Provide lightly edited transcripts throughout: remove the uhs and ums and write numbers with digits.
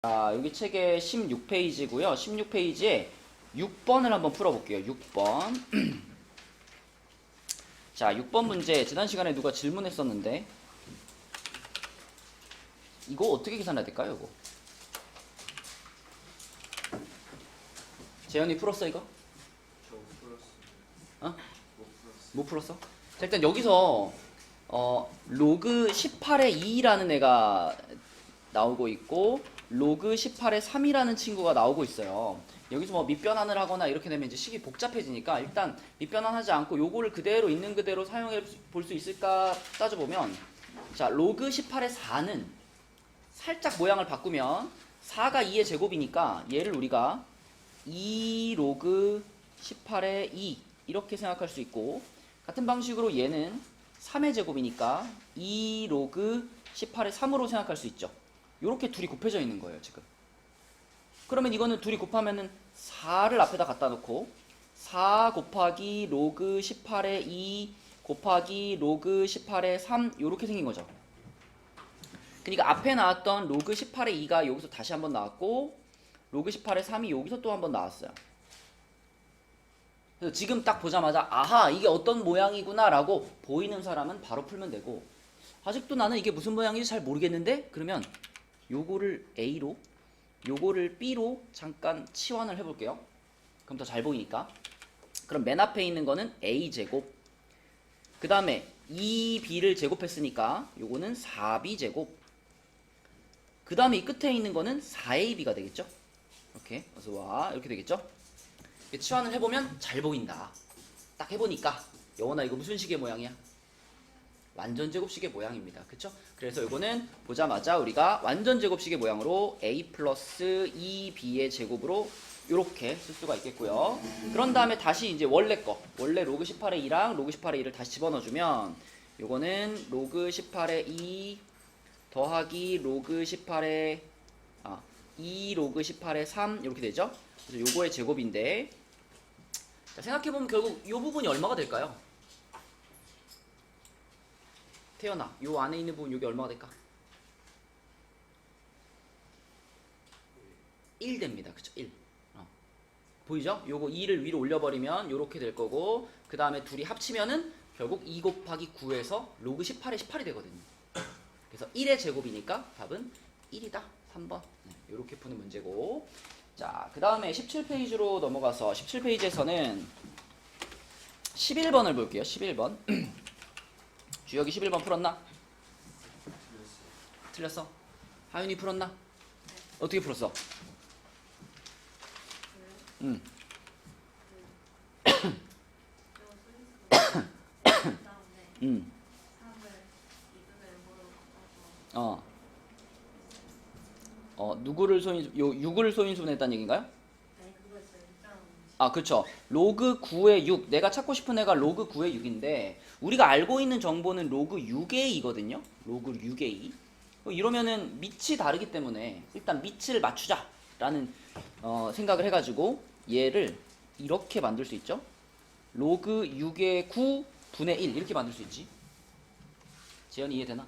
자, 여기 책의 16페이지고요. 16페이지에 6번을 한번 풀어볼게요. 6번. 자, 6번 문제 지난 시간에 누가 질문했었는데 이거 어떻게 계산해야 될까요? 이거 재현이 풀었어 이거? 저 풀었어요. 어? 못 풀었어요. 못 풀었어? 자, 일단 여기서 로그 18의 2라는 애가 나오고 있고 로그 18의 3이라는 친구가 나오고 있어요. 여기서 뭐 밑변환을 하거나 이렇게 되면 이제 식이 복잡해지니까 일단 밑변환하지 않고 요거를 그대로 있는 그대로 사용해 볼 수 있을까 따져보면, 자, 로그 18의 4는 살짝 모양을 바꾸면 4가 2의 제곱이니까 얘를 우리가 2 로그 18의 2 이렇게 생각할 수 있고, 같은 방식으로 얘는 3의 제곱이니까 2 로그 18의 3으로 생각할 수 있죠. 요렇게 둘이 곱해져 있는 거예요 지금. 그러면 이거는 둘이 곱하면은 4를 앞에다 갖다 놓고 4 곱하기 로그 18의 2 곱하기 로그 18의 3 요렇게 생긴 거죠. 그러니까 앞에 나왔던 로그 18의 2가 여기서 다시 한번 나왔고 로그 18의 3이 여기서 또 한번 나왔어요. 그래서 지금 딱 보자마자 아하 이게 어떤 모양이구나 라고 보이는 사람은 바로 풀면 되고, 아직도 나는 이게 무슨 모양인지 잘 모르겠는데 그러면 요거를 A로 요거를 B로 잠깐 치환을 해볼게요. 그럼 더 잘 보이니까. 그럼 맨 앞에 있는 거는 A제곱, 그 다음에 2B를 제곱했으니까 요거는 4B제곱, 그 다음에 이 끝에 있는 거는 4AB가 되겠죠. 이렇게 어서와 이렇게 되겠죠. 치환을 해보면 잘 보인다. 딱 해보니까 영원아 이거 무슨 식의 모양이야? 완전 제곱식의 모양입니다. 그쵸? 그래서 이거는 보자마자 우리가 완전 제곱식의 모양으로 a 플러스 2b의 제곱으로 이렇게 쓸 수가 있겠고요. 그런 다음에 다시 이제 원래 로그 18의 2랑 로그 18의 2를 다시 집어넣어주면 요거는 로그 18의 2 더하기 로그 18의 2 로그 18의 3 이렇게 되죠? 그래서 요거의 제곱인데, 자, 생각해보면 결국 이 부분이 얼마가 될까요? 태연아, 요 안에 있는 부분 여기 얼마가 될까? 1 됩니다. 그쵸? 1. 보이죠? 요거 2를 위로 올려버리면 요렇게 될 거고, 그 다음에 둘이 합치면은 결국 2 곱하기 9에서 로그 18에 18이 되거든요. 그래서 1의 제곱이니까 답은 1이다. 3번. 네, 요렇게 푸는 문제고. 자, 그 다음에 17페이지로 넘어가서 17페이지에서는 11번을 볼게요. 11번. 주혁이 11번 풀었나? 틀렸어? 하윤이 풀었나? 어떻게 풀었어? 응. 응. 누구를 소인수, 6을 소인수분했다는 얘기인가요? 아, 그쵸. 로그 9의 6. 내가 찾고 싶은 애가 로그 9의 6인데, 우리가 알고 있는 정보는 로그 6의 2거든요? 로그 6의 2. 이러면은 밑이 다르기 때문에 일단 밑을 맞추자라는 생각을 해가지고 얘를 이렇게 만들 수 있죠? 로그 6의 9 분의 1 이렇게 만들 수 있지. 재현이 이해되나?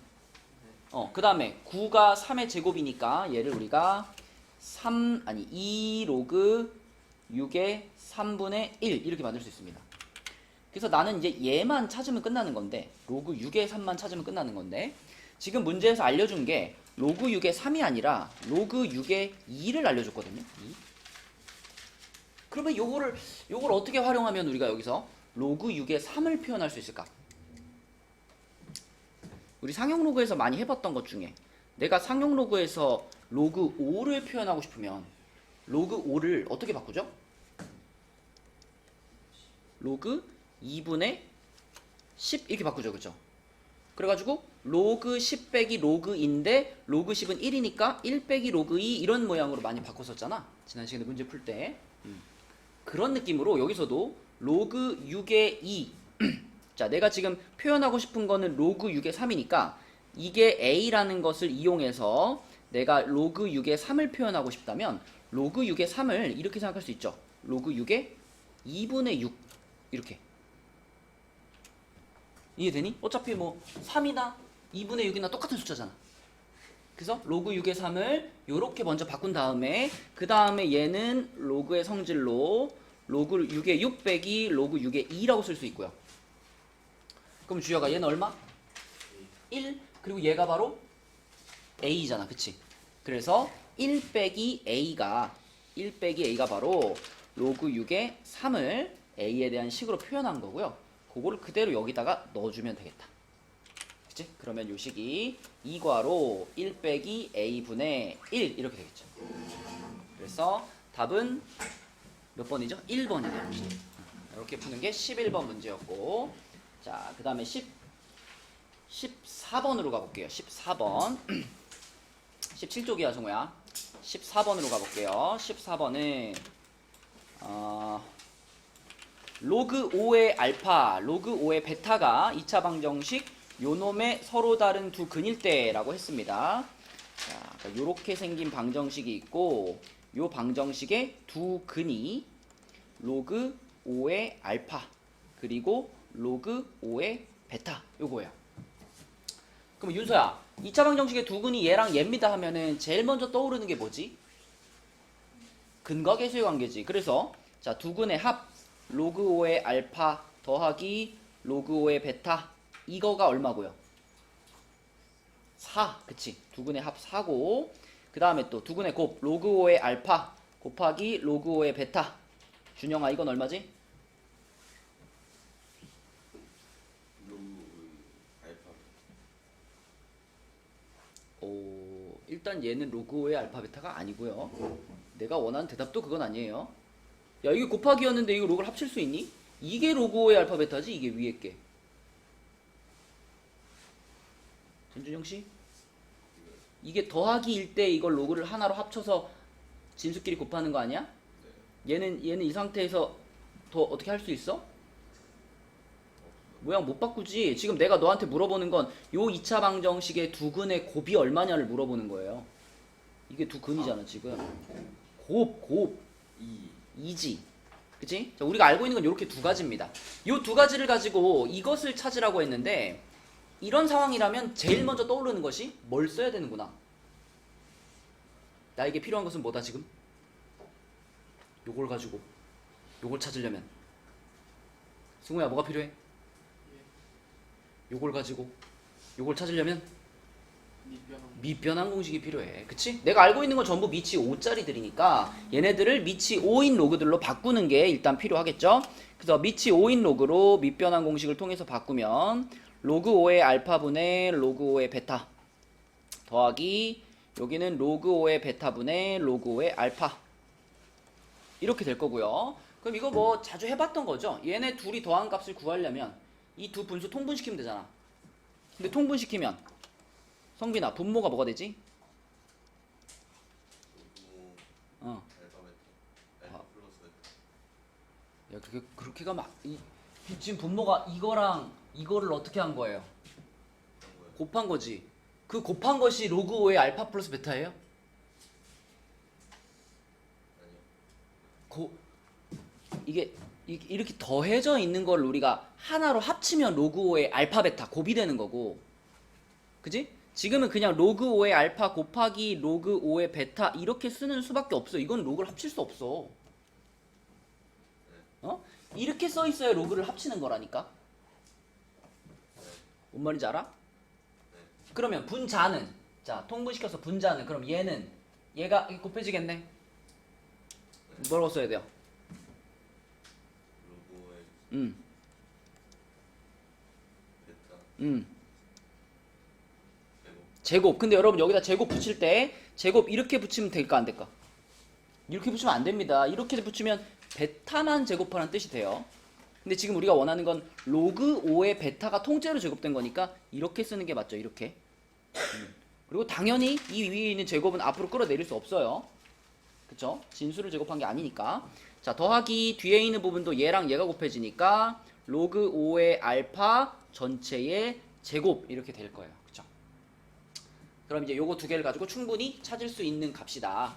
그 다음에 9가 3의 제곱이니까 얘를 우리가 2 로그 6의 3분의 1 이렇게 만들 수 있습니다. 그래서 나는 이제 얘만 찾으면 끝나는 건데, 로그 6의 3만 찾으면 끝나는 건데, 지금 문제에서 알려준 게 로그 6의 3이 아니라 로그 6의 2를 알려줬거든요. 2. 그러면 요걸 어떻게 활용하면 우리가 여기서 로그 6의 3을 표현할 수 있을까? 우리 상용 로그에서 많이 해봤던 것 중에 내가 상용 로그에서 로그 5를 표현하고 싶으면 로그 5를 어떻게 바꾸죠? 로그 2분의 10 이렇게 바꾸죠. 그죠? 그래가지고 로그 10 빼기 로그인데 로그 10은 1이니까 1 빼기 로그 2 이런 모양으로 많이 바꿨었잖아. 지난 시간에 문제 풀 때. 그런 느낌으로 여기서도 로그 6의 2 자, 내가 지금 표현하고 싶은 거는 로그 6의 3이니까 이게 A라는 것을 이용해서 내가 로그 6의 3을 표현하고 싶다면 로그 6의 3을 이렇게 생각할 수 있죠. 로그 6의 2분의 6 이렇게. 이해되니? 어차피 뭐 3이나 2분의 6이나 똑같은 숫자잖아. 그래서 로그 6의 3을 요렇게 먼저 바꾼 다음에 그 다음에 얘는 로그의 성질로 로그 6의 6 빼기 로그 6의 2라고 쓸 수 있고요. 그럼 주여가 얘는 얼마? 1. 그리고 얘가 바로 a잖아. 그치? 그래서 1 빼기 a가 바로 로그 6의 3을 a에 대한 식으로 표현한 거고요. 그거를 그대로 여기다가 넣어주면 되겠다. 그치? 그러면 요 식이 2괄호 1 빼기 a분의 1 이렇게 되겠죠. 그래서 답은 몇 번이죠? 1번이네요. 이렇게 푸는 게 11번 문제였고, 자, 그 다음에 14번으로 가볼게요. 14번. 17쪽이야, 정우야. 14번으로 가볼게요. 14번은 로그 5의 알파, 로그 5의 베타가 2차 방정식 요놈의 서로 다른 두 근일 때라고 했습니다. 자, 요렇게 생긴 방정식이 있고, 요 방정식의 두 근이 로그 5의 알파 그리고 로그 5의 베타 요거예요. 그럼 윤서야, 2차 방정식의 두 근이 얘랑 얘입니다 하면은 제일 먼저 떠오르는 게 뭐지? 근과 계수의 관계지. 그래서 자, 두 근의 합 로그 5의 알파 더하기 로그 5의 베타 이거가 얼마고요? 4. 그치? 두 근의 합 4고, 그 다음에 또 두 근의 곱 로그 5의 알파 곱하기 로그 5의 베타. 준영아, 이건 얼마지? 일단 얘는 로그 5의 알파 베타가 아니고요. 내가 원하는 대답도 그건 아니에요. 야, 이게 곱하기였는데 이거 로그를 합칠 수 있니? 이게 로그 5의 알파 베타지, 이게 위에 게. 전준영 씨? 이게 더하기일 때 이걸 로그를 하나로 합쳐서 진수끼리 곱하는 거 아니야? 얘는 이 상태에서 더 어떻게 할 수 있어? 모양 못 바꾸지. 지금 내가 너한테 물어보는 건 요 2차 방정식의 두 근의 곱이 얼마냐를 물어보는 거예요. 이게 두 근이잖아 지금. 곱 2지. 그치? 자, 우리가 알고 있는 건 이렇게 두 가지입니다. 요 두 가지를 가지고 이것을 찾으라고 했는데, 이런 상황이라면 제일 먼저 떠오르는 것이 뭘 써야 되는구나. 나에게 필요한 것은 뭐다 지금? 요걸 가지고 요걸 찾으려면 승우야, 뭐가 필요해? 요걸 가지고 요걸 찾으려면 밑변환 공식이 필요해. 그치? 내가 알고 있는 건 전부 미치 5짜리들이니까 얘네들을 미치 5인 로그들로 바꾸는 게 일단 필요하겠죠? 그래서 미치 5인 로그로 밑변환 공식을 통해서 바꾸면 로그 5의 알파분의 로그 5의 베타 더하기 여기는 로그 5의 베타분의 로그 5의 알파 이렇게 될 거고요. 그럼 이거 뭐 자주 해봤던 거죠? 얘네 둘이 더한 값을 구하려면 이 두 분수 통분시키면 되잖아. 근데 통분시키면 성빈아, 분모가 뭐가 되지? 야, 그렇게 가면 지금 분모가 이거랑 이거를 어떻게 한 거예요? 곱한 거지. 그 곱한 것이 로그 5의 알파 플러스 베타예요? 이게 이렇게 더해져 있는 걸 우리가 하나로 합치면 로그 5의 알파 베타 곱이 되는 거고, 그지? 지금은 그냥 로그 5의 알파 곱하기 로그 5의 베타 이렇게 쓰는 수밖에 없어. 이건 로그를 합칠 수 없어. 이렇게 써 있어야 로그를 합치는 거라니까. 뭔 말인지 알아? 그러면 분자는, 자, 통분시켜서 분자는, 그럼 얘가 곱해지겠네. 뭐라고 써야 돼요? 제곱. 근데 여러분 여기다 제곱 붙일 때 제곱 이렇게 붙이면 될까 안 될까? 이렇게 붙이면 안 됩니다. 이렇게 붙이면 베타만 제곱하는 뜻이 돼요. 근데 지금 우리가 원하는 건 로그 5의 베타가 통째로 제곱된 거니까 이렇게 쓰는 게 맞죠. 이렇게. 그리고 당연히 이 위에 있는 제곱은 앞으로 끌어내릴 수 없어요. 그쵸? 진수를 제곱한 게 아니니까. 자, 더하기 뒤에 있는 부분도 얘랑 얘가 곱해지니까 로그 5의 알파 전체의 제곱 이렇게 될 거예요. 그쵸? 그럼 이제 요거 두 개를 가지고 충분히 찾을 수 있는 값이다.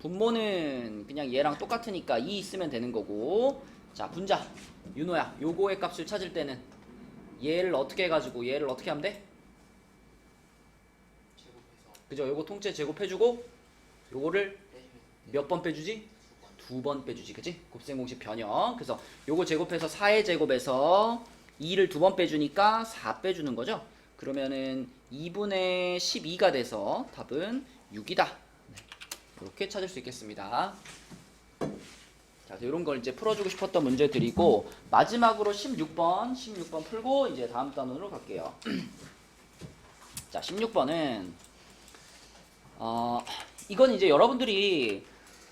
분모는 그냥 얘랑 똑같으니까 2 쓰면 되는 거고, 자, 분자 윤호야, 요거의 값을 찾을 때는 얘를 어떻게 해가지고 얘를 어떻게 하면 돼? 그죠? 요거 통째 제곱해주고 요거를 몇 번 빼주지? 2번 빼주지. 그치? 곱셈 공식 변형. 그래서 요거 제곱해서 4의 제곱에서 2를 2번 빼주니까 4 빼주는 거죠. 그러면은 2분의 12가 돼서 답은 6이다. 이렇게 찾을 수 있겠습니다. 자, 이런 걸 이제 풀어주고 싶었던 문제들이고, 마지막으로 16번 풀고 이제 다음 단원으로 갈게요. 자, 16번은 이건 이제 여러분들이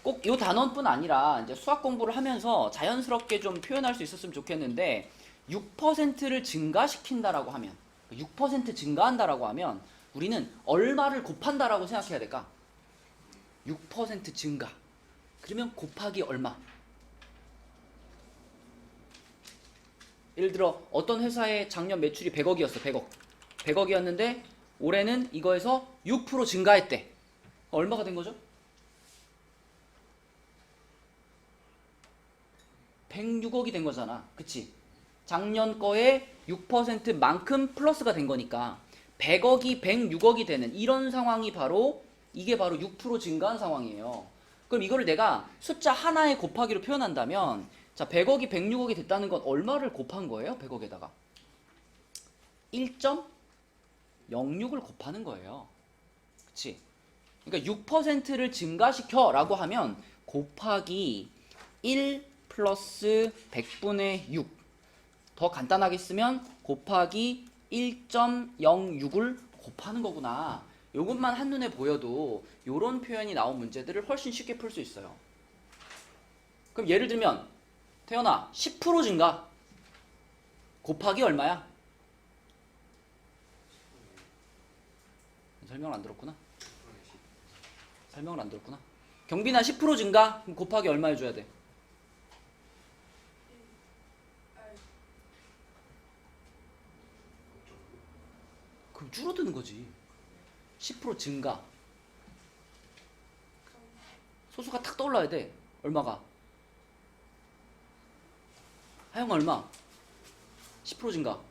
꼭 이 단원뿐 아니라 이제 수학 공부를 하면서 자연스럽게 좀 표현할 수 있었으면 좋겠는데, 6%를 증가시킨다라고 하면, 6% 증가한다라고 하면 우리는 얼마를 곱한다라고 생각해야 될까? 6% 증가. 그러면 곱하기 얼마? 예를 들어 어떤 회사의 작년 매출이 100억이었어. 100억이었는데 올해는 이거에서 6% 증가했대. 얼마가 된 거죠? 106억이 된 거잖아. 그치? 작년 거에 6%만큼 플러스가 된 거니까 100억이 106억이 되는 이런 상황이 바로, 이게 바로 6% 증가한 상황이에요. 그럼 이거를 내가 숫자 하나의 곱하기로 표현한다면, 자, 100억이 106억이 됐다는 건 얼마를 곱한 거예요? 100억에다가 1.06을 곱하는 거예요. 그치? 그러니까 6%를 증가시켜 라고 하면 곱하기 1 플러스 100분의 6. 더 간단하게 쓰면 곱하기 1.06을 곱하는 거구나. 요것만 한눈에 보여도 요런 표현이 나온 문제들을 훨씬 쉽게 풀 수 있어요. 그럼 예를 들면 태연아, 10% 증가 곱하기 얼마야? 설명을 안 들었구나. 설명을 안 들었구나. 경빈아, 10% 증가 그럼 곱하기 얼마 해줘야 돼? 그럼 줄어드는 거지. 10% 증가. 소수가 탁 떠올라야 돼. 얼마가? 하영 얼마? 10% 증가.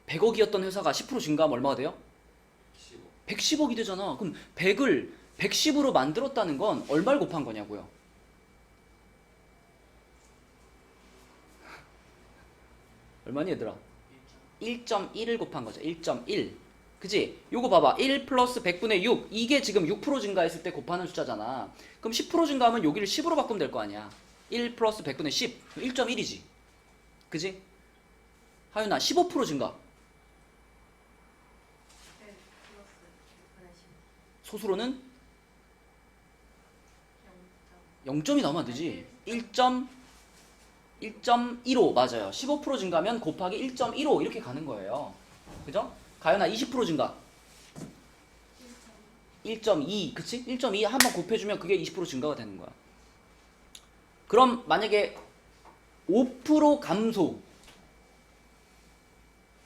100억이었던 회사가 10% 증가하면 얼마가 돼요? 110억이 되잖아. 그럼 100을 110으로 만들었다는 건 얼마를 곱한 거냐고요? 얼마니 얘들아? 1.1을 곱한 거죠. 1.1. 그치? 요거 봐봐. 1 플러스 100분의 6. 이게 지금 6% 증가했을 때 곱하는 숫자잖아. 그럼 10% 증가하면 여기를 10으로 바꾸면 될 거 아니야. 1 플러스 100분의 10. 1.1이지. 그치? 하윤아, 15% 증가. 소수로는 0점이 나오면 안 되지. 1.15 맞아요. 15% 증가면 곱하기 1.15 이렇게 가는 거예요. 그죠? 가연아, 20% 증가. 1.2 그치? 1.2 한번 곱해주면 그게 20% 증가가 되는 거야. 그럼 만약에 5% 감소.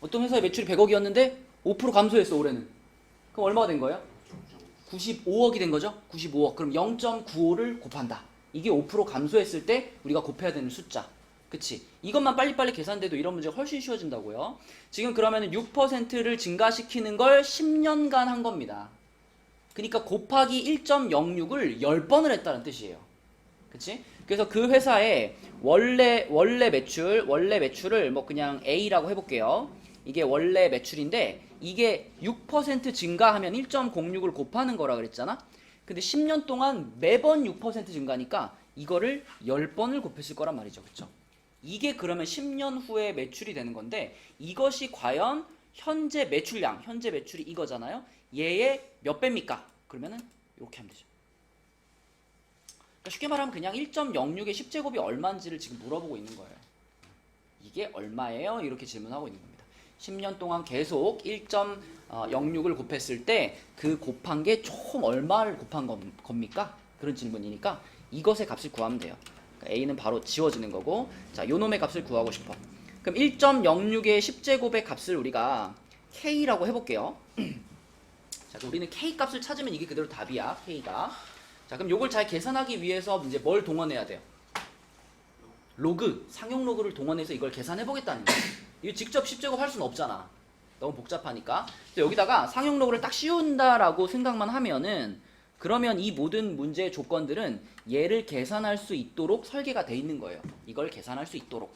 어떤 회사의 매출이 100억이었는데 5% 감소했어 올해는. 그럼 얼마가 된 거예요? 95억이 된 거죠? 95억. 그럼 0.95를 곱한다. 이게 5% 감소했을 때 우리가 곱해야 되는 숫자. 그치? 이것만 빨리빨리 계산돼도 이런 문제가 훨씬 쉬워진다고요. 지금 그러면 6%를 증가시키는 걸 10년간 한 겁니다. 그러니까 곱하기 1.06을 10번을 했다는 뜻이에요. 그치? 그래서 그 회사의 원래 매출을 뭐 그냥 A라고 해볼게요. 이게 원래 매출인데 이게 6% 증가하면 1.06을 곱하는 거라 그랬잖아. 근데 10년 동안 매번 6% 증가니까 이거를 10번을 곱했을 거란 말이죠. 그쵸? 이게 그러면 10년 후에 매출이 되는 건데 이것이 과연 현재 매출량, 현재 매출이 이거잖아요. 얘의 몇 배입니까? 그러면은 이렇게 하면 되죠. 그러니까 쉽게 말하면 그냥 1.06의 10제곱이 얼마인지를 지금 물어보고 있는 거예요. 이게 얼마예요? 이렇게 질문하고 있는 겁니다. 10년 동안 계속 1.06을 곱했을 때 그 곱한 게 총 얼마를 곱한 겁니까? 그런 질문이니까 이것의 값을 구하면 돼요. 그러니까 A는 바로 지워지는 거고, 자, 요 놈의 값을 구하고 싶어. 그럼 1.06의 10제곱의 값을 우리가 K라고 해볼게요. 자, 그럼 우리는 K 값을 찾으면 이게 그대로 답이야, K가. 자, 그럼 요걸 잘 계산하기 위해서 이제 뭘 동원해야 돼요? 로그, 상용 로그를 동원해서 이걸 계산해 보겠다는 거예요. 이거 직접 10제곱 할 수는 없잖아. 너무 복잡하니까. 여기다가 상용 로그를 딱 씌운다라고 생각만 하면은 그러면 이 모든 문제의 조건들은 얘를 계산할 수 있도록 설계가 돼 있는 거예요. 이걸 계산할 수 있도록.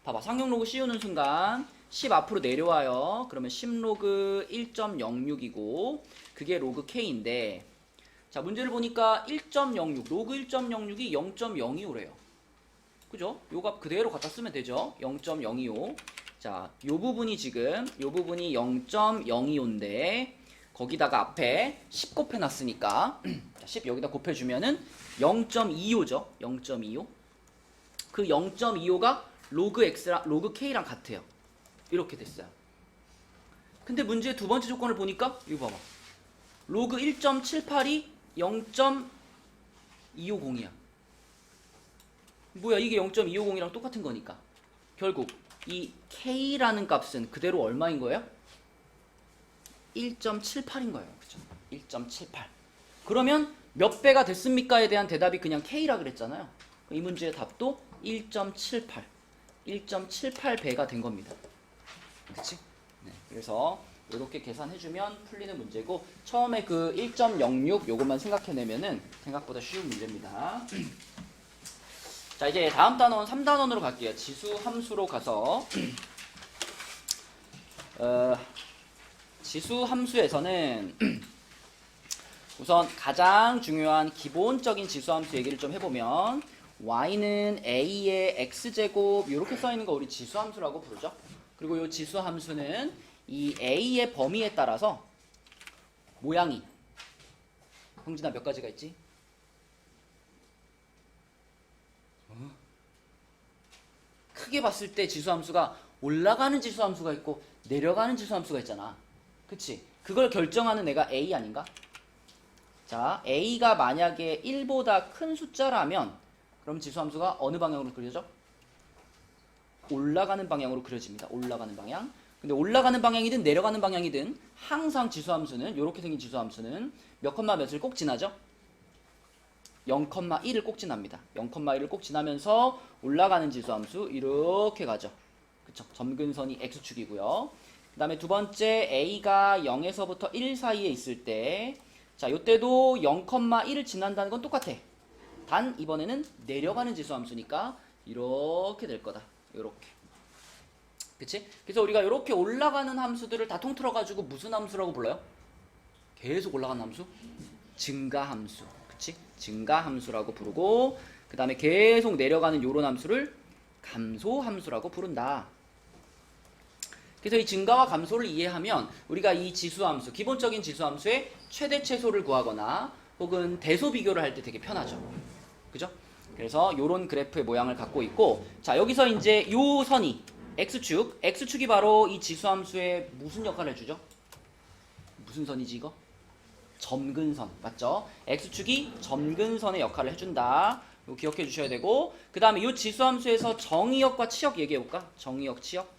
봐봐. 상용 로그 씌우는 순간 10 앞으로 내려와요. 그러면 10 로그 1.06이고 그게 로그 K인데 자, 문제를 보니까 1.06, 로그 1.06이 0.025래요. 그죠? 요 값 그대로 갖다 쓰면 되죠. 0.025. 자, 요 부분이 지금 요 부분이 0.025인데 거기다가 앞에 10 곱해놨으니까 10 여기다 곱해주면은 0.25죠. 0.25. 그 0.25가 로그 X랑 로그 K랑 같아요. 이렇게 됐어요. 근데 문제의 두 번째 조건을 보니까 이거 봐봐. 로그 1.78이 0.250이야. 뭐야, 이게 0.250이랑 똑같은 거니까. 결국 이 K라는 값은 그대로 얼마인 거예요? 1.78인 거예요. 그죠? 1.78. 그러면 몇 배가 됐습니까에 대한 대답이 그냥 K라 그랬잖아요. 이 문제의 답도 1.78. 1.78배가 된 겁니다. 그치? 네, 그래서 이렇게 계산해주면 풀리는 문제고 처음에 그 1.06 요것만 생각해내면은 생각보다 쉬운 문제입니다. 자, 이제 다음 단원 3단원으로 갈게요. 지수 함수로 가서 지수 함수에서는 우선 가장 중요한 기본적인 지수 함수 얘기를 좀 해보면 y는 a의 x제곱 이렇게 써있는 거 우리 지수 함수라고 부르죠. 그리고 이 지수 함수는 이 a의 범위에 따라서 모양이 형진아 몇 가지가 있지? 크게 봤을 때 지수 함수가 올라가는 지수 함수가 있고 내려가는 지수 함수가 있잖아. 그치? 그걸 결정하는 애가 a 아닌가? 자, a가 만약에 1보다 큰 숫자라면 그럼 지수 함수가 어느 방향으로 그려져? 올라가는 방향으로 그려집니다. 올라가는 방향. 근데 올라가는 방향이든 내려가는 방향이든 항상 지수 함수는 이렇게 생긴 지수 함수는 몇 컴마 몇을 꼭 지나죠? 0,1을 꼭 지납니다. 0,1을 꼭 지나면서 올라가는 지수 함수 이렇게 가죠. 그쵸? 점근선이 x축이고요. 그 다음에 두 번째 a가 0에서부터 1 사이에 있을 때 자, 요때도 0,1을 지난다는 건 똑같아. 단 이번에는 내려가는 지수 함수니까 이렇게 될 거다. 요렇게. 그치? 그래서 우리가 이렇게 올라가는 함수들을 다 통틀어가지고 무슨 함수라고 불러요? 계속 올라가는 함수? 증가함수. 그치? 증가함수라고 부르고 그 다음에 계속 내려가는 요런 함수를 감소함수라고 부른다. 그래서 이 증가와 감소를 이해하면 우리가 이 지수함수, 기본적인 지수함수의 최대 최소를 구하거나 혹은 대소 비교를 할 때 되게 편하죠. 그죠? 그래서 요런 그래프의 모양을 갖고 있고 자, 여기서 이제 요 선이 x축이 바로 이 지수함수에 무슨 역할을 해주죠? 무슨 선이지 이거? 점근선. 맞죠? x축이 점근선의 역할을 해준다. 이거 기억해 주셔야 되고 그 다음에 이 지수함수에서 정의역과 치역 얘기해 볼까? 정의역, 치역.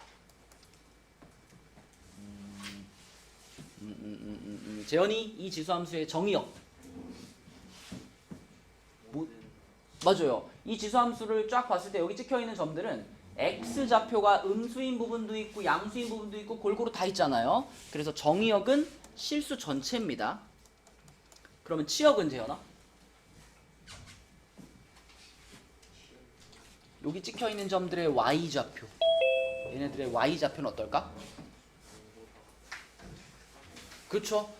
재현이 이 지수함수의 정의역. 맞아요. 이 지수함수를 쫙 봤을 때 여기 찍혀있는 점들은 x좌표가 음수인 부분도 있고 양수인 부분도 있고 골고루 다 있잖아요. 그래서 정의역은 실수 전체입니다. 그러면 치역은 재현아? 여기 찍혀있는 점들의 y좌표. 얘네들의 y좌표는 어떨까? 그쵸?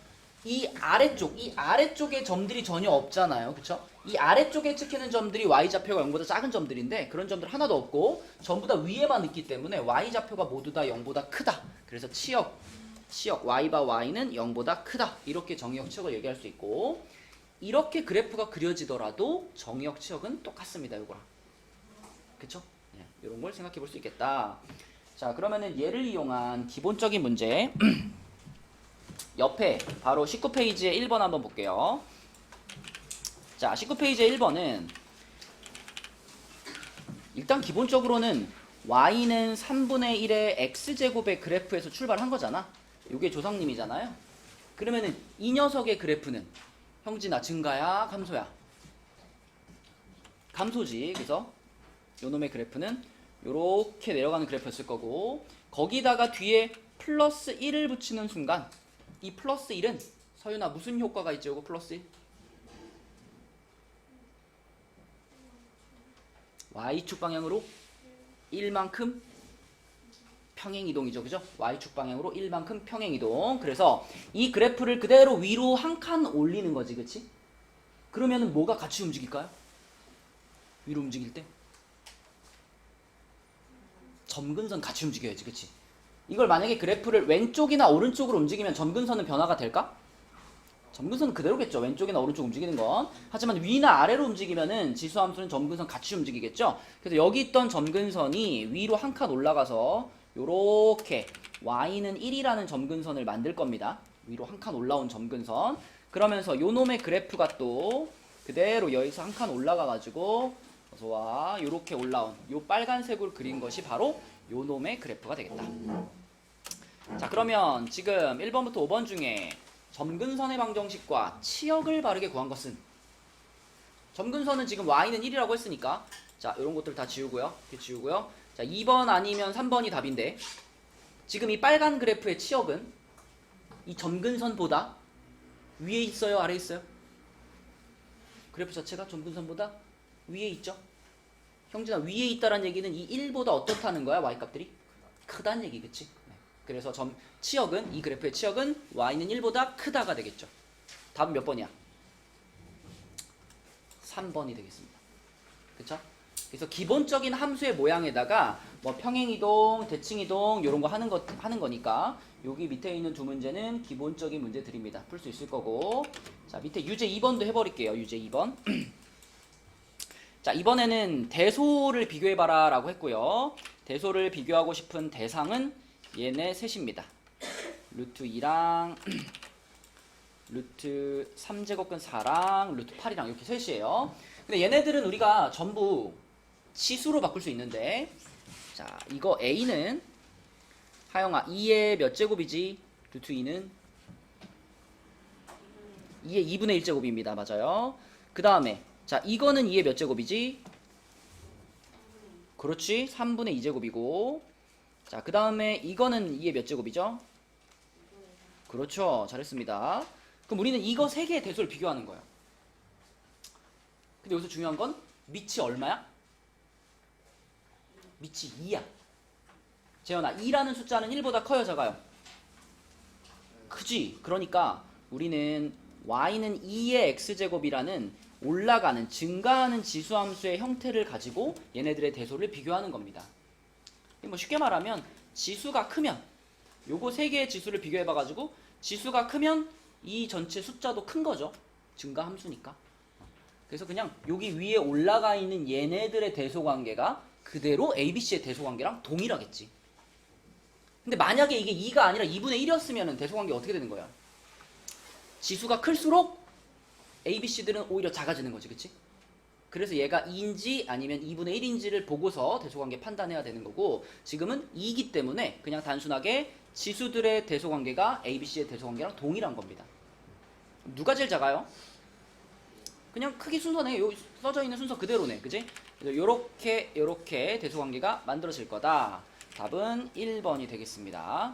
이 아래쪽에 점들이 전혀 없잖아요. 그쵸? 이 아래쪽에 찍히는 점들이 y좌표가 0보다 작은 점들인데 그런 점들 하나도 없고 전부 다 위에만 있기 때문에 y좌표가 모두 다 0보다 크다. 그래서 치역 y바 y는 0보다 크다. 이렇게 정의역 치역을 얘기할 수 있고 이렇게 그래프가 그려지더라도 정의역 치역은 똑같습니다. 요거랑. 그쵸? 네, 이런 걸 생각해 볼 수 있겠다. 자, 그러면은 얘를 이용한 기본적인 문제 옆에 바로 19페이지에 1번 한번 볼게요. 자, 19페이지에 1번은 일단 기본적으로는 y는 3분의 1의 x제곱의 그래프에서 출발한 거잖아. 이게 조상님이잖아요. 그러면은 이 녀석의 그래프는 형진아 증가야 감소야? 감소지. 그래서 요놈의 그래프는 요렇게 내려가는 그래프였을 거고 거기다가 뒤에 플러스 1을 붙이는 순간 이 플러스 1은 서윤아 무슨 효과가 있죠? 이거 플러스 1? Y축 방향으로 1만큼 평행이동이죠. 그죠? Y축 방향으로 1만큼 평행이동. 그래서 이 그래프를 그대로 위로 한 칸 올리는 거지. 그치? 그러면은 뭐가 같이 움직일까요? 위로 움직일 때? 점근선 같이 움직여야지. 그치? 이걸 만약에 그래프를 왼쪽이나 오른쪽으로 움직이면 점근선은 변화가 될까? 점근선은 그대로겠죠. 왼쪽이나 오른쪽 움직이는 건. 하지만 위나 아래로 움직이면은 지수함수는 점근선 같이 움직이겠죠. 그래서 여기 있던 점근선이 위로 한 칸 올라가서 요렇게 y는 1이라는 점근선을 만들 겁니다. 위로 한 칸 올라온 점근선. 그러면서 요 놈의 그래프가 또 그대로 여기서 한 칸 올라가 가지고 어서와 요렇게 올라온 요 빨간색으로 그린 것이 바로 요 놈의 그래프가 되겠다. 자, 그러면 지금 1번부터 5번 중에 점근선의 방정식과 치역을 바르게 구한 것은, 점근선은 지금 y는 1이라고 했으니까 자, 이런 것들 다 지우고요. 이렇게 지우고요. 자, 2번 아니면 3번이 답인데, 지금 이 빨간 그래프의 치역은 이 점근선보다 위에 있어요, 아래에 있어요? 그래프 자체가 점근선보다 위에 있죠? 형진아, 위에 있다는 얘기는 이 1보다 어떻다는 거야? y값들이? 크다는 얘기, 그치? 그래서 치역은, 이 그래프의 치역은 y는 1보다 크다가 되겠죠. 답은 몇 번이야? 3번이 되겠습니다. 그쵸? 그래서 기본적인 함수의 모양에다가 뭐 평행이동, 대칭이동 이런 거 하는 거니까 여기 밑에 있는 두 문제는 기본적인 문제들입니다. 풀 수 있을 거고. 자, 밑에 유제 2번도 해버릴게요. 유제 2번. 자, 이번에는 대소를 비교해봐라 라고 했고요. 대소를 비교하고 싶은 대상은 얘네 셋입니다. 루트 2랑 루트 3제곱근 4랑 루트 8이랑 이렇게 셋이에요. 근데 얘네들은 우리가 전부 치수로 바꿀 수 있는데, 자, 이거 A는 하영아 2의 몇 제곱이지? 루트 2는 2의 2분의 1제곱입니다. 맞아요. 그 다음에 자, 이거는 2의 몇 제곱이지? 그렇지, 3분의 2제곱이고. 자, 그 다음에 이거는 2의 몇 제곱이죠? 그렇죠, 잘했습니다. 그럼 우리는 이거 3개의 대소를 비교하는 거예요. 근데 여기서 중요한 건 밑이 얼마야? 밑이 2야. 재현아, 2라는 숫자는 1보다 커요, 작아요? 크지? 그러니까 우리는 y는 2의 x제곱이라는 올라가는, 증가하는 지수함수의 형태를 가지고 얘네들의 대소를 비교하는 겁니다. 뭐 쉽게 말하면 지수가 크면, 요거 3개의 지수를 비교해봐가지고 지수가 크면 이 전체 숫자도 큰 거죠. 증가함수니까. 그래서 그냥 여기 위에 올라가 있는 얘네들의 대소관계가 그대로 ABC의 대소관계랑 동일하겠지. 근데 만약에 이게 2가 아니라 2분의 1이었으면 대소관계 어떻게 되는 거야? 지수가 클수록 ABC들은 오히려 작아지는 거지, 그치? 그래서 얘가 2인지 아니면 2분의 1인지를 보고서 대소관계 판단해야 되는 거고, 지금은 2이기 때문에 그냥 단순하게 지수들의 대소관계가 ABC의 대소관계랑 동일한 겁니다. 누가 제일 작아요? 그냥 크기 순서네. 여기 써져 있는 순서 그대로네, 그지? 그래서 요렇게 대소관계가 만들어질 거다. 답은 1번이 되겠습니다.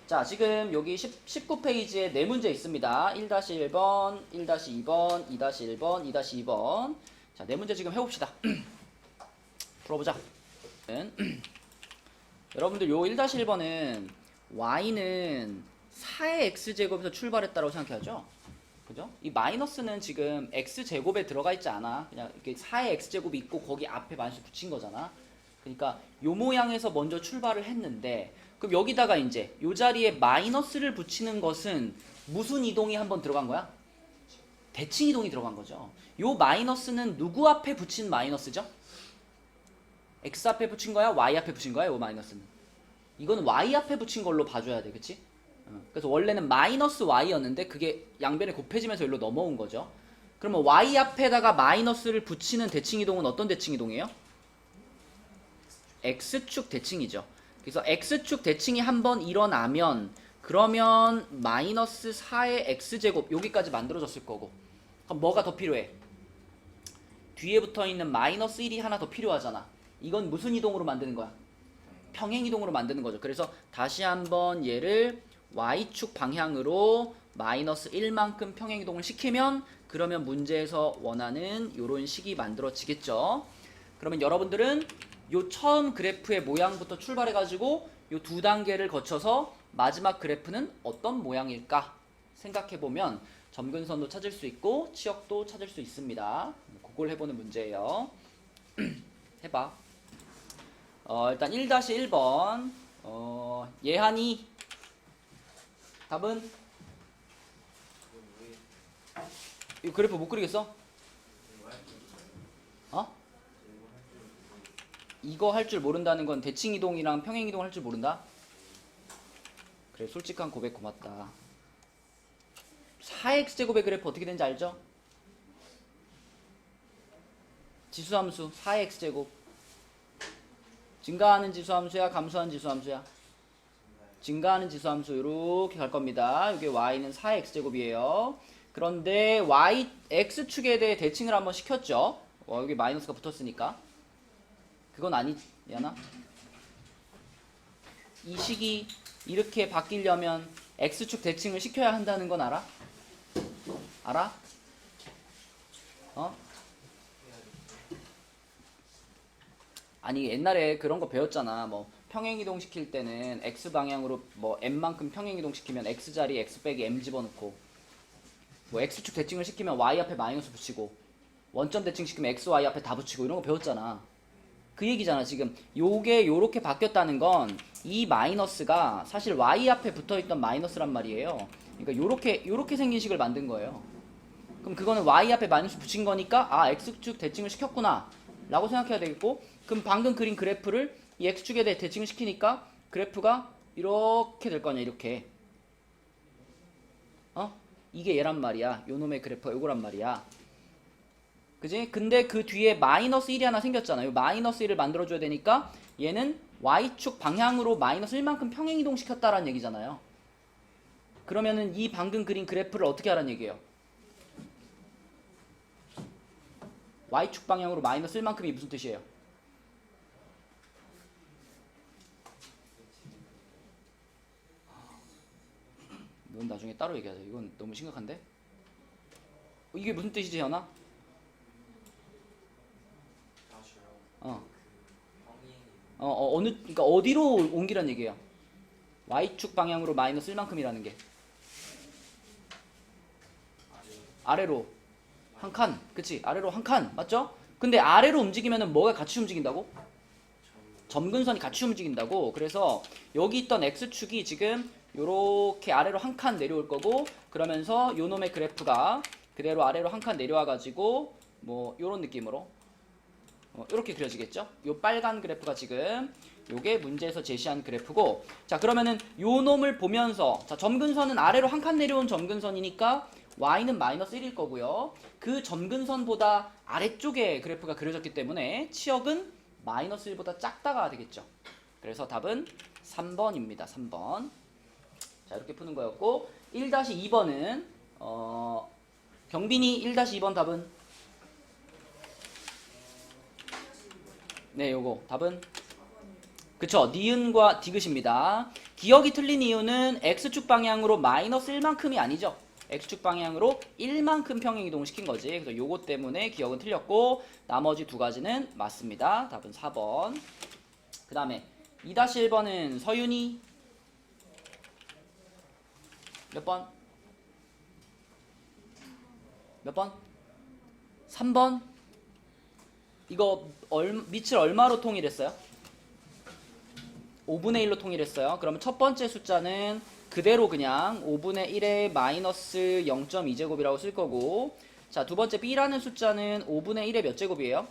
자, 지금 여기 19페이지에 4문제 있습니다. 1-1번, 1-2번, 2-1번, 2-2번. 자, 4문제 지금 해봅시다. 풀어보자. 여러분들 요 1-1번은 y는 4의 x제곱에서 출발했다고 생각해야죠. 그죠? 이 마이너스는 지금 x제곱에 들어가 있지 않아. 그냥 이렇게 4의 x제곱이 있고 거기 앞에 마이너스 붙인 거잖아. 그러니까 요 모양에서 먼저 출발을 했는데, 그럼 여기다가 이제 요 자리에 마이너스를 붙이는 것은 무슨 이동이 한번 들어간 거야? 대칭 이동이 들어간 거죠. 요 마이너스는 누구 앞에 붙인 마이너스죠? x 앞에 붙인 거야? y 앞에 붙인 거야? 요 마이너스는. 이거는 y 앞에 붙인 걸로 봐줘야 돼. 그치? 그래서 원래는 마이너스 y였는데 그게 양변에 곱해지면서 여기로 넘어온 거죠. 그러면 y 앞에다가 마이너스를 붙이는 대칭 이동은 어떤 대칭 이동이에요? x축 대칭이죠. 그래서 x축 대칭이 한번 일어나면 그러면 마이너스 4의 x제곱 여기까지 만들어졌을 거고, 그럼 뭐가 더 필요해? 뒤에 붙어있는 마이너스 1이 하나 더 필요하잖아. 이건 무슨 이동으로 만드는 거야? 평행이동으로 만드는 거죠. 그래서 다시 한번 얘를 y축 방향으로 마이너스 1만큼 평행이동을 시키면 그러면 문제에서 원하는 요런 식이 만들어지겠죠. 그러면 여러분들은 요 처음 그래프의 모양부터 출발해가지고 요 두 단계를 거쳐서 마지막 그래프는 어떤 모양일까 생각해보면 점근선도 찾을 수 있고 치역도 찾을 수 있습니다. 그걸 해보는 문제예요. 해봐. 일단 1-1번 예한이 답은 이 그래프 못 그리겠어? 어? 이거 할 줄 모른다는 건 대칭이동이랑 평행이동 할 줄 모른다? 그래, 솔직한 고백 고맙다. 4x제곱의 그래프 어떻게 되는지 알죠? 지수함수 4x제곱 증가하는 지수함수야 감소하는 지수함수야? 증가하는 지수함수 이렇게 갈 겁니다. 이게 y는 4x제곱이에요. 그런데 x축에 대해 대칭을 한번 시켰죠. 여기 마이너스가 붙었으니까. 그건 아니잖아. 이 식이 이렇게 바뀌려면 x축 대칭을 시켜야 한다는 건 알아? 알아? 아니 옛날에 그런 거 배웠잖아. 뭐 평행이동 시킬 때는 x 방향으로 뭐 m만큼 평행이동 시키면 x 자리에 x 빼기 m 집어넣고 뭐 x축 대칭을 시키면 y 앞에 마이너스 붙이고 원점 대칭 시키면 x, y 앞에 다 붙이고 이런 거 배웠잖아. 그 얘기잖아. 지금 요게 요렇게 바뀌었다는 건 이 마이너스가 사실 y 앞에 붙어있던 마이너스란 말이에요. 그러니까 요렇게 생긴 식을 만든 거예요. 그럼 그거는 y 앞에 마이너스 붙인 거니까 아 x축 대칭을 시켰구나 라고 생각해야 되겠고, 그럼 방금 그린 그래프를 이 x축에 대해 대칭을 시키니까 그래프가 이렇게 될 거 아니야. 이렇게 이게 얘란 말이야. 요 놈의 그래프가 요거란 말이야. 그지? 근데 그 뒤에 마이너스 1이 하나 생겼잖아요. 마이너스 1을 만들어줘야 되니까 얘는 y축 방향으로 마이너스 1만큼 평행이동 시켰다라는 얘기잖아요. 그러면은 이 방금 그린 그래프를 어떻게 하라는 얘기예요? y축 방향으로 마이너스 1만큼이 무슨 뜻이에요? 이건 나중에 따로 얘기하자. 이건 너무 심각한데? 이게 무슨 뜻이지, 현아? 그러니까 어디로 옮기란 얘기예요? y축 방향으로 마이너스 1만큼이라는 게 아래로 한 칸, 그치? 아래로 한 칸, 맞죠? 근데 아래로 움직이면은 뭐가 같이 움직인다고? 점근선이 같이 움직인다고. 그래서 여기 있던 x축이 지금 요렇게 아래로 한 칸 내려올 거고, 그러면서 요 놈의 그래프가 그대로 아래로 한 칸 내려와 가지고 뭐 요런 느낌으로 이렇게 그려지겠죠? 요 빨간 그래프가 지금 요게 문제에서 제시한 그래프고, 자 그러면은 요 놈을 보면서 자 점근선은 아래로 한 칸 내려온 점근선이니까 y는 마이너스 1일 거고요. 그 점근선보다 아래쪽에 그래프가 그려졌기 때문에 치역은 마이너스 1보다 작다가 되겠죠. 그래서 답은 3번입니다. 3번. 자 이렇게 푸는 거였고, 1-2번은 경빈이 1-2번 답은 네, 요거 답은 그쵸, 니은과 디귿입니다. 기억이 틀린 이유는 x축 방향으로 마이너스 1만큼이 아니죠. x축 방향으로 1만큼 평행이동을 시킨 거지. 그래서 요거 때문에 기억은 틀렸고 나머지 두 가지는 맞습니다. 답은 4번. 그 다음에 2-1번은 서윤이 몇 번? 몇 번? 3번? 이거 밑을 얼마로 통일했어요? 5분의 1로 통일했어요. 그러면 첫 번째 숫자는 그대로 그냥 5분의 1에 마이너스 0.2제곱이라고 쓸 거고, 자 두 번째 b라는 숫자는 5분의 1에 몇 제곱이에요?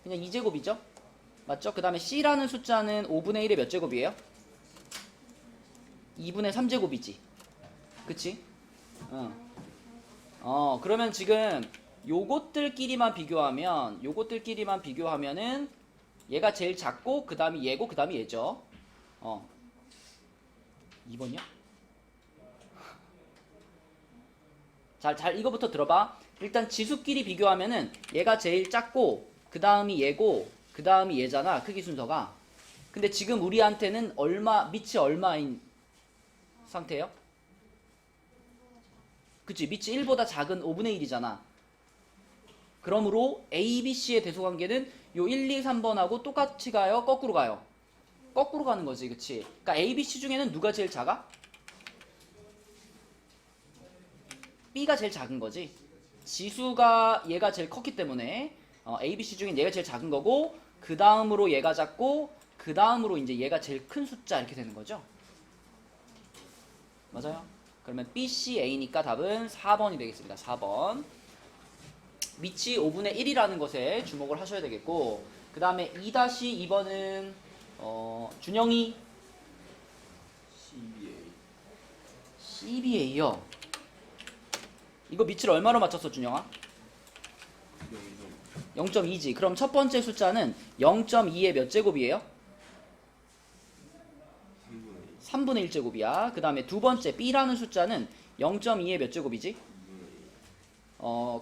그냥 2제곱이죠? 맞죠? 그 다음에 c라는 숫자는 5분의 1에 몇 제곱이에요? 2분의 3제곱이지. 그치? 그러면 지금 요것들끼리만 비교하면은 얘가 제일 작고 그 다음이 얘고 그 다음이 얘죠. 2번이야? 잘 이거부터 들어봐. 일단 지수끼리 비교하면은 얘가 제일 작고 그 다음이 얘고 그 다음이 얘잖아, 크기 순서가. 근데 지금 우리한테는 밑이 얼마인 상태예요? 그치, 밑이 1보다 작은 5분의 1이잖아. 그러므로 A, B, C의 대소관계는 요 1, 2, 3번하고 똑같이 가요? 거꾸로 가요? 거꾸로 가는 거지, 그치? 그러니까 A, B, C 중에는 누가 제일 작아? B가 제일 작은 거지. 지수가 얘가 제일 컸기 때문에 A, B, C 중엔 얘가 제일 작은 거고, 그 다음으로 얘가 작고, 그 다음으로 이제 얘가 제일 큰 숫자 이렇게 되는 거죠. 맞아요? 그러면 B, C, A니까 답은 4번이 되겠습니다. 4번. 밑이 5분의 1이라는 것에 주목을 하셔야 되겠고, 그 다음에 2-2번은 준영이 CBA요. 이거 밑을 얼마로 맞췄어, 준영아? 0.2지. 그럼 첫 번째 숫자는 0.2의 몇 제곱이에요? 3분의 1제곱이야. 그 다음에 두 번째 B라는 숫자는 0.2의 몇 제곱이지?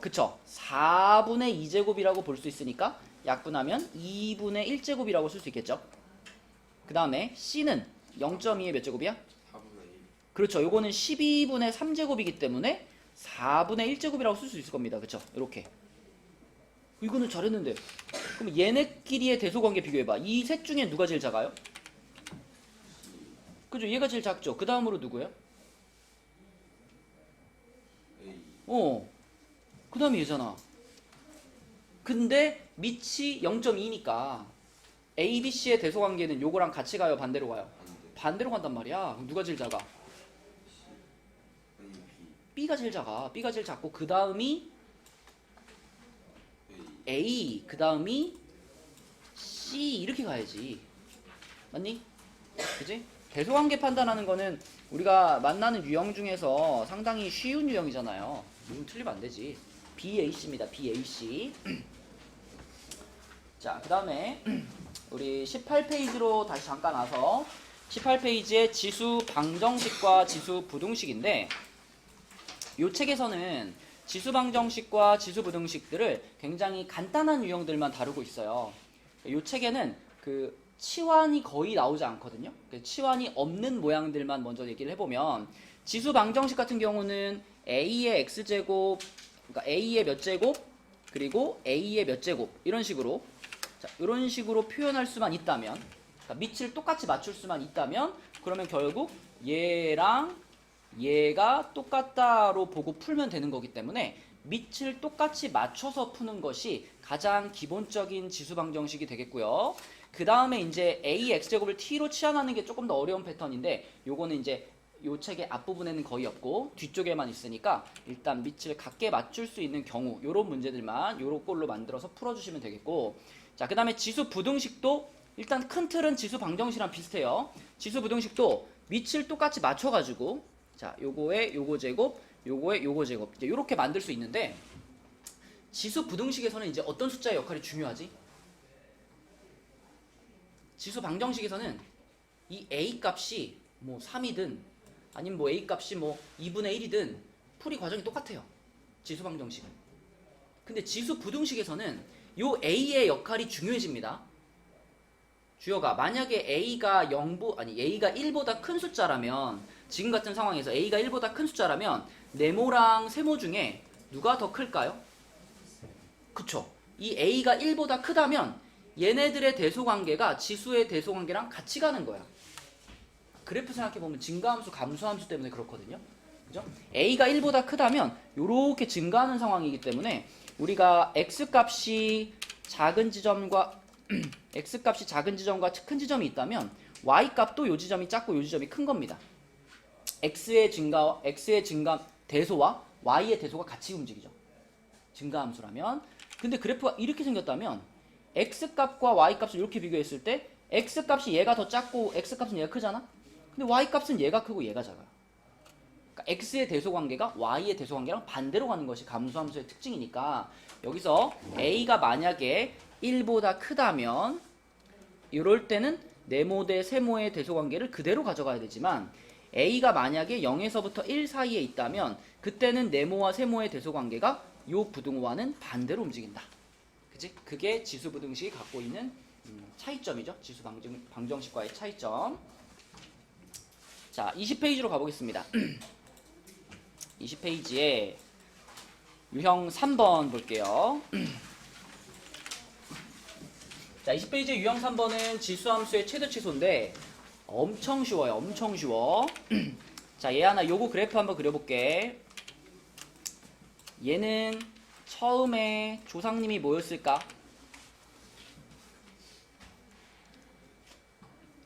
그쵸. 4분의 2제곱이라고 볼 수 있으니까 약분하면 2분의 1제곱이라고 쓸 수 있겠죠. 그 다음에 C는 0.2의 몇 제곱이야? 4분의 1. 그렇죠. 요거는 12분의 3제곱이기 때문에 4분의 1제곱이라고 쓸 수 있을 겁니다. 그쵸. 이렇게. 이거는 잘했는데. 그럼 얘네끼리의 대소관계 비교해봐. 이 셋 중에 누가 제일 작아요? 그죠? 얘가 제일 작죠. 그 다음으로 누구예요? A. 그 다음에 얘잖아. 근데 밑이 0.2니까 A, B, C의 대소관계는 요거랑 같이 가요? 반대로 가요? 반대로 간단 말이야. 그럼 누가 제일 작아? 아니 B. B가 제일 작아. B가 제일 작고 그 다음이 A, 그 다음이 C 이렇게 가야지. 맞니? 그지? 대소관계 판단하는 거는 우리가 만나는 유형 중에서 상당히 쉬운 유형이잖아요. 이건 틀리면 안 되지. BAC입니다. BAC. 자, 그 다음에 우리 18페이지로 다시 잠깐 와서 18페이지에 지수 방정식과 지수 부등식인데 이 책에서는 지수 방정식과 지수 부등식들을 굉장히 간단한 유형들만 다루고 있어요. 이 책에는 그 치환이 거의 나오지 않거든요. 치환이 없는 모양들만 먼저 얘기를 해보면 지수 방정식 같은 경우는 A의 x제곱, 그러니까 A의 몇 제곱, 그리고 A의 몇 제곱 이런 식으로 자, 이런 식으로 표현할 수만 있다면 그러니까 밑을 똑같이 맞출 수만 있다면 그러면 결국 얘랑 얘가 똑같다로 보고 풀면 되는 거기 때문에 밑을 똑같이 맞춰서 푸는 것이 가장 기본적인 지수 방정식이 되겠고요. 그 다음에 이제 A x제곱을 t로 치환하는 게 조금 더 어려운 패턴인데 요거는 이제 요 책의 앞부분에는 거의 없고 뒤쪽에만 있으니까 일단 밑을 같게 맞출 수 있는 경우 요런 문제들만 요런 꼴로 만들어서 풀어주시면 되겠고 자, 그 다음에 지수 부등식도 일단 큰 틀은 지수 방정식이랑 비슷해요. 지수 부등식도 밑을 똑같이 맞춰가지고 자, 요거에 요거 제곱, 요거에 요거 제곱 이제 요렇게 만들 수 있는데 지수 부등식에서는 이제 어떤 숫자의 역할이 중요하지? 지수 방정식에서는 이 A 값이 뭐 3이든 아니면 뭐 A 값이 뭐 2분의 1이든 풀이 과정이 똑같아요. 지수 방정식은. 근데 지수 부등식에서는 요 A의 역할이 중요해집니다. 주여가 만약에 A가 1보다 큰 숫자라면 지금 같은 상황에서 A가 1보다 큰 숫자라면 네모랑 세모 중에 누가 더 클까요? 그쵸. 이 A가 1보다 크다면 얘네들의 대소관계가 지수의 대소관계랑 같이 가는 거야. 그래프 생각해보면 증가함수, 감소함수 때문에 그렇거든요. 그죠? A가 1보다 크다면 요렇게 증가하는 상황이기 때문에 우리가 X값이 작은 지점과 X값이 작은 지점과 큰 지점이 있다면 Y값도 요 지점이 작고 요 지점이 큰 겁니다. X의 증가 대소와 Y의 대소가 같이 움직이죠. 증가함수라면. 근데 그래프가 이렇게 생겼다면 X값과 Y값을 이렇게 비교했을 때 X값이 얘가 더 작고 X값은 얘가 크잖아? 근데 Y값은 얘가 크고 얘가 작아요. 그러니까 X의 대소관계가 Y의 대소관계랑 반대로 가는 것이 감소함수의 특징이니까 여기서 A가 만약에 1보다 크다면 이럴 때는 네모 대 세모의 대소관계를 그대로 가져가야 되지만 A가 만약에 0에서부터 1 사이에 있다면 그때는 네모와 세모의 대소관계가 요 부등호와는 반대로 움직인다. 그치? 그게 지수부등식이 갖고 있는 차이점이죠. 지수 방정식과의 차이점. 자, 20페이지로 가보겠습니다. 20페이지에 유형 3번 볼게요. 자, 20페이지 유형 3번은 지수함수의 최대 최소인데 엄청 쉬워요. 엄청 쉬워. 자, 얘 하나 요거 그래프 한번 그려볼게. 얘는 처음에 조상님이 뭐였을까?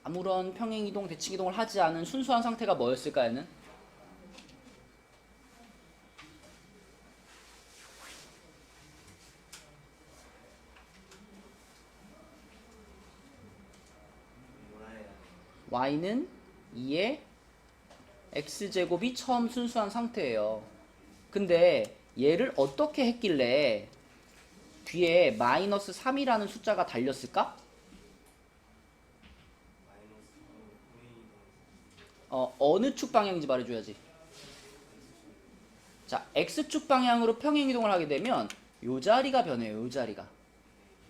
아무런 평행이동, 대칭이동을 하지 않은 순수한 상태가 뭐였을까, 얘는? y는 2의 x제곱이 처음 순수한 상태예요. 근데 얘를 어떻게 했길래 뒤에 마이너스 3이라는 숫자가 달렸을까? 어느 축 방향인지 말해줘야지. 자, x축 방향으로 평행이동을 하게 되면 요 자리가 변해요. 요 자리가.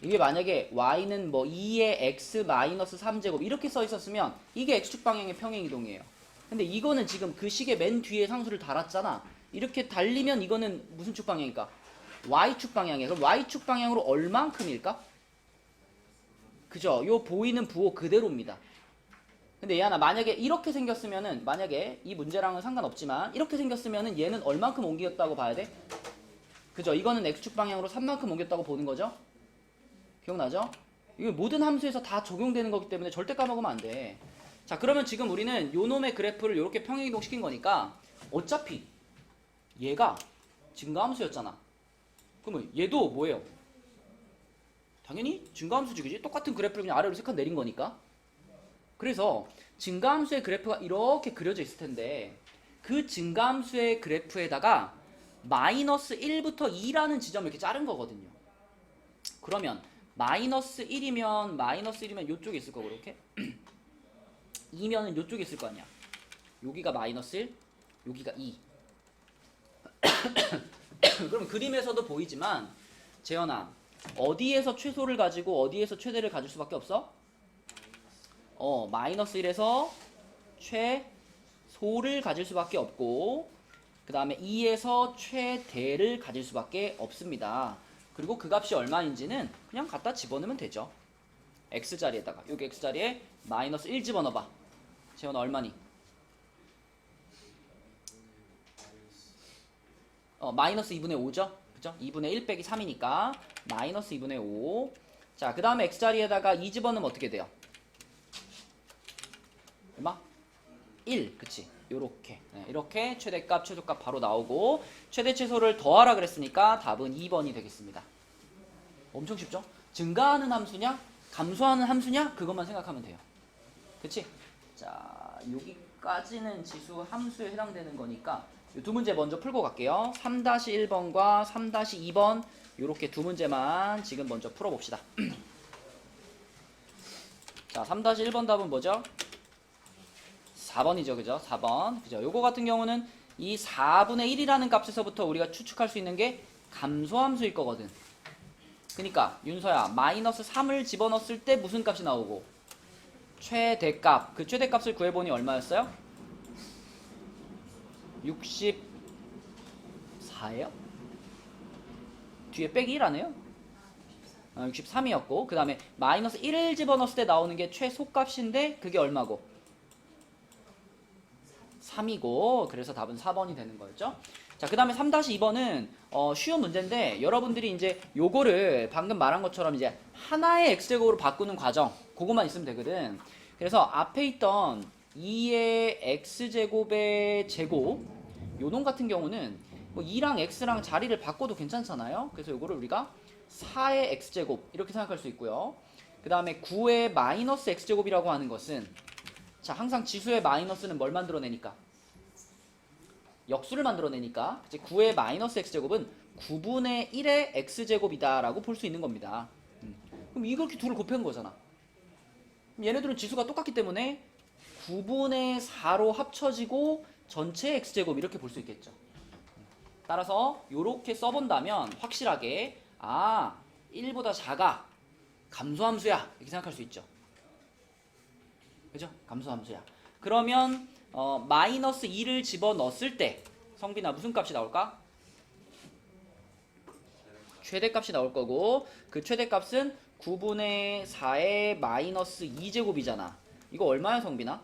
이게 만약에 y는 뭐 2의 x 마이너스 3제곱 이렇게 써 있었으면 이게 x축 방향의 평행이동이에요. 근데 이거는 지금 그 식의 맨 뒤에 상수를 달았잖아. 이렇게 달리면 이거는 무슨 축 방향일까? y축 방향이에요. 그럼 y축 방향으로 얼만큼일까? 그죠? 요 보이는 부호 그대로입니다. 근데 얘 하나 만약에 이렇게 생겼으면은 만약에 이 문제랑은 상관없지만 이렇게 생겼으면은 얘는 얼만큼 옮겼다고 봐야 돼? 그죠? 이거는 x축 방향으로 3만큼 옮겼다고 보는 거죠? 기억나죠? 이거 모든 함수에서 다 적용되는 거기 때문에 절대 까먹으면 안 돼. 자, 그러면 지금 우리는 요 놈의 그래프를 이렇게 평행이동 시킨 거니까 어차피 얘가 증가함수였잖아. 그러면 얘도 뭐예요? 당연히 증가함수지, 그지? 똑같은 그래프를 그냥 아래로 3칸 내린 거니까. 그래서 증가함수의 그래프가 이렇게 그려져 있을 텐데 그 증가함수의 그래프에다가 마이너스 1부터 2라는 지점을 이렇게 자른 거거든요. 그러면 마이너스 1이면 요쪽에 있을 거고 이렇게 2면은 요쪽에 있을 거 아니야. 여기가 마이너스 1, 여기가 2. 그럼 그림에서도 보이지만 재현아, 어디에서 최소를 가지고 어디에서 최대를 가질 수밖에 없어? 마이너스 1에서 최소를 가질 수밖에 없고 그 다음에 2에서 최대를 가질 수밖에 없습니다. 그리고 그 값이 얼마인지는 그냥 갖다 집어넣으면 되죠. x자리에다가 여기 x자리에 마이너스 1 집어넣어봐. 재현아 얼마니? 마이너스 2분의 5죠? 그죠? 2분의 1 빼기 3이니까 마이너스 2분의 5. 자, 그 다음에 x자리에다가 2 집어넣으면 어떻게 돼요? 얼마? 1. 그치? 요렇게. 네, 이렇게 최대값, 최소값 바로 나오고 최대 최소를 더하라 그랬으니까 답은 2번이 되겠습니다. 엄청 쉽죠? 증가하는 함수냐? 감소하는 함수냐? 그것만 생각하면 돼요. 그치? 자, 여기까지는 지수 함수에 해당되는 거니까 이 두 문제 먼저 풀고 갈게요. 3-1번과 3-2번 요렇게 두 문제만 지금 먼저 풀어봅시다. 자, 3-1번 답은 뭐죠? 4번이죠. 그죠? 4번. 그죠? 요거 같은 경우는 이 4분의 1이라는 값에서부터 우리가 추측할 수 있는 게 감소함수일 거거든. 그러니까 윤서야, 마이너스 3을 집어넣었을 때 무슨 값이 나오고 최대값. 그 최대값을 구해보니 얼마였어요? 64예요? 뒤에 빼기 1 안 해요? 63이었고 그 다음에 마이너스 1을 집어넣었을 때 나오는 게 최소값인데 그게 얼마고? 3이고 그래서 답은 4번이 되는 거였죠. 자, 그 다음에 3-2번은 쉬운 문제인데 여러분들이 이제 요거를 방금 말한 것처럼 이제 하나의 x제곱으로 바꾸는 과정 그것만 있으면 되거든. 그래서 앞에 있던 2의 x제곱의 제곱 요놈 같은 경우는 뭐 2랑 x랑 자리를 바꿔도 괜찮잖아요. 그래서 요거를 우리가 4의 x제곱 이렇게 생각할 수 있고요. 그 다음에 9의 마이너스 x제곱이라고 하는 것은 자, 항상 지수의 마이너스는 뭘 만들어내니까? 역수를 만들어내니까 9의 마이너스 x제곱은 9분의 1의 x제곱이다 라고 볼 수 있는 겁니다. 그럼 이렇게 둘을 곱한 거잖아. 그럼 얘네들은 지수가 똑같기 때문에 9분의 4로 합쳐지고 전체 x제곱 이렇게 볼 수 있겠죠. 따라서 이렇게 써본다면 확실하게 1보다 작아 감소함수야 이렇게 생각할 수 있죠. 그죠? 감소함수야. 그러면 마이너스 2를 집어넣었을 때 성빈아 무슨 값이 나올까? 최대값이 나올 거고 그 최대값은 9분의 4의 마이너스 2제곱이잖아. 이거 얼마야 성빈아?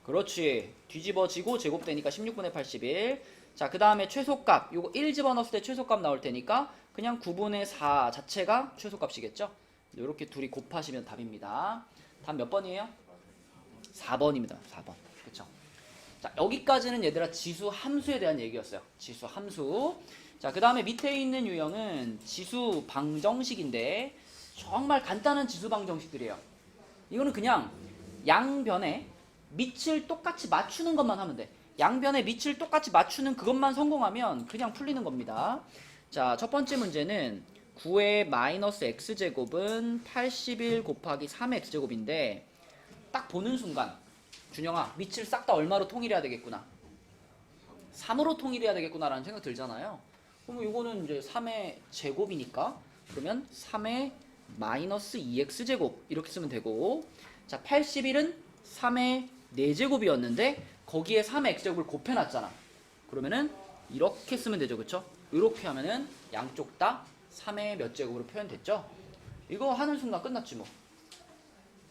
그렇지. 뒤집어지고 제곱되니까 16분의 81. 자, 그 다음에 최소값. 요거 1 집어넣었을 때 최소값 나올 테니까 그냥 9분의 4 자체가 최소값이겠죠? 이렇게 둘이 곱하시면 답입니다. 답 몇 번이에요? 4번입니다. 4번. 그쵸? 자, 여기까지는 얘들아 지수 함수에 대한 얘기였어요. 지수 함수. 자, 그 다음에 밑에 있는 유형은 지수 방정식인데 정말 간단한 지수 방정식들이에요. 이거는 그냥 양변에 밑을 똑같이 맞추는 것만 하면 돼. 양변에 밑을 똑같이 맞추는 그것만 성공하면 그냥 풀리는 겁니다. 자, 첫 번째 문제는 9의 마이너스 x제곱은 81 곱하기 3의 x제곱인데 딱 보는 순간 준영아 밑을 싹 다 얼마로 통일해야 되겠구나. 3으로 통일해야 되겠구나 라는 생각 들잖아요. 그럼 이거는 이제 3의 제곱이니까 그러면 3의 마이너스 2x제곱 이렇게 쓰면 되고, 자 81은 3의 4제곱이었는데 거기에 3의 x제곱을 곱해놨잖아. 그러면은 이렇게 쓰면 되죠. 그쵸? 이렇게 하면은 양쪽 다 3의 몇 제곱으로 표현됐죠? 이거 하는 순간 끝났지 뭐.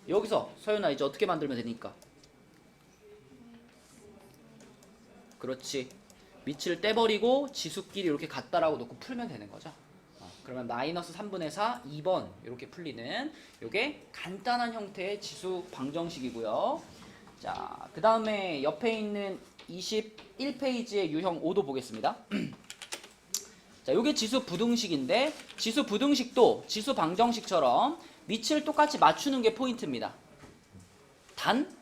여기서 서윤아 이제 어떻게 만들면 되니까? 그렇지. 밑을 떼버리고 지수끼리 이렇게 같다라고 놓고 풀면 되는 거죠. 그러면 마이너스 3분의 4, 2번 이렇게 풀리는 이게 간단한 형태의 지수 방정식이고요. 자, 그 다음에 옆에 있는 21페이지의 유형 5도 보겠습니다. 자, 요게 지수 부등식인데 지수 부등식도 지수 방정식처럼 밑을 똑같이 맞추는 게 포인트입니다. 단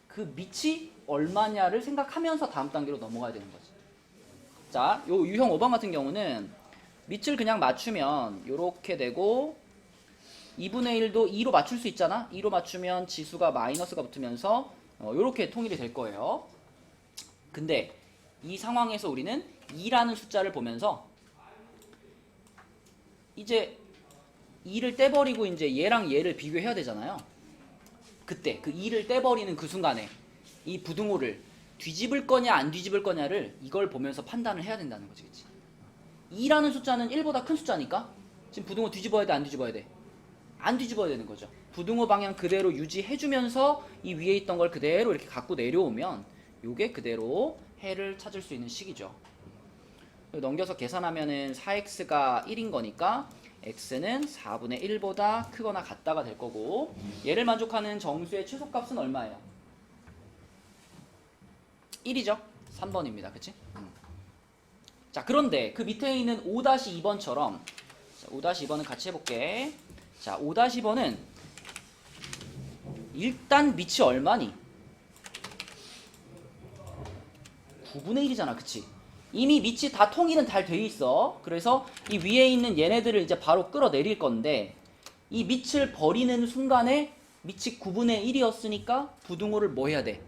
그 밑이 얼마냐를 생각하면서 다음 단계로 넘어가야 되는 거지. 자, 요 유형 5번 같은 경우는 밑을 그냥 맞추면 요렇게 되고 2분의 1도 2로 맞출 수 있잖아. 2로 맞추면 지수가 마이너스가 붙으면서 요렇게 통일이 될 거예요. 근데 이 상황에서 우리는 2라는 숫자를 보면서 이제 2를 떼버리고 이제 얘랑 얘를 비교해야 되잖아요. 그때 그 2를 떼버리는 그 순간에 이 부등호를 뒤집을 거냐 안 뒤집을 거냐를 이걸 보면서 판단을 해야 된다는 거지. 그치? 2라는 숫자는 1보다 큰 숫자니까 지금 부등호 뒤집어야 돼 안 뒤집어야 돼? 안 뒤집어야 되는 거죠. 부등호 방향 그대로 유지해주면서 이 위에 있던 걸 그대로 이렇게 갖고 내려오면 요게 그대로 해를 찾을 수 있는 식이죠. 넘겨서 계산하면은 4x가 1인 거니까 x는 4분의 1보다 크거나 같다가 될 거고, 얘를 만족하는 정수의 최소값은 얼마예요? 1이죠? 3번입니다. 그치? 자, 그런데 그 밑에 있는 5-2번처럼 5-2번은 같이 해볼게. 자, 5-2번은 일단 밑이 얼마니? 9분의 1이잖아. 그치? 이미 밑이 다 통일은 잘 돼 있어. 그래서 이 위에 있는 얘네들을 이제 바로 끌어내릴 건데 이 밑을 버리는 순간에 밑이 9분의 1이었으니까 부등호를 뭐 해야 돼?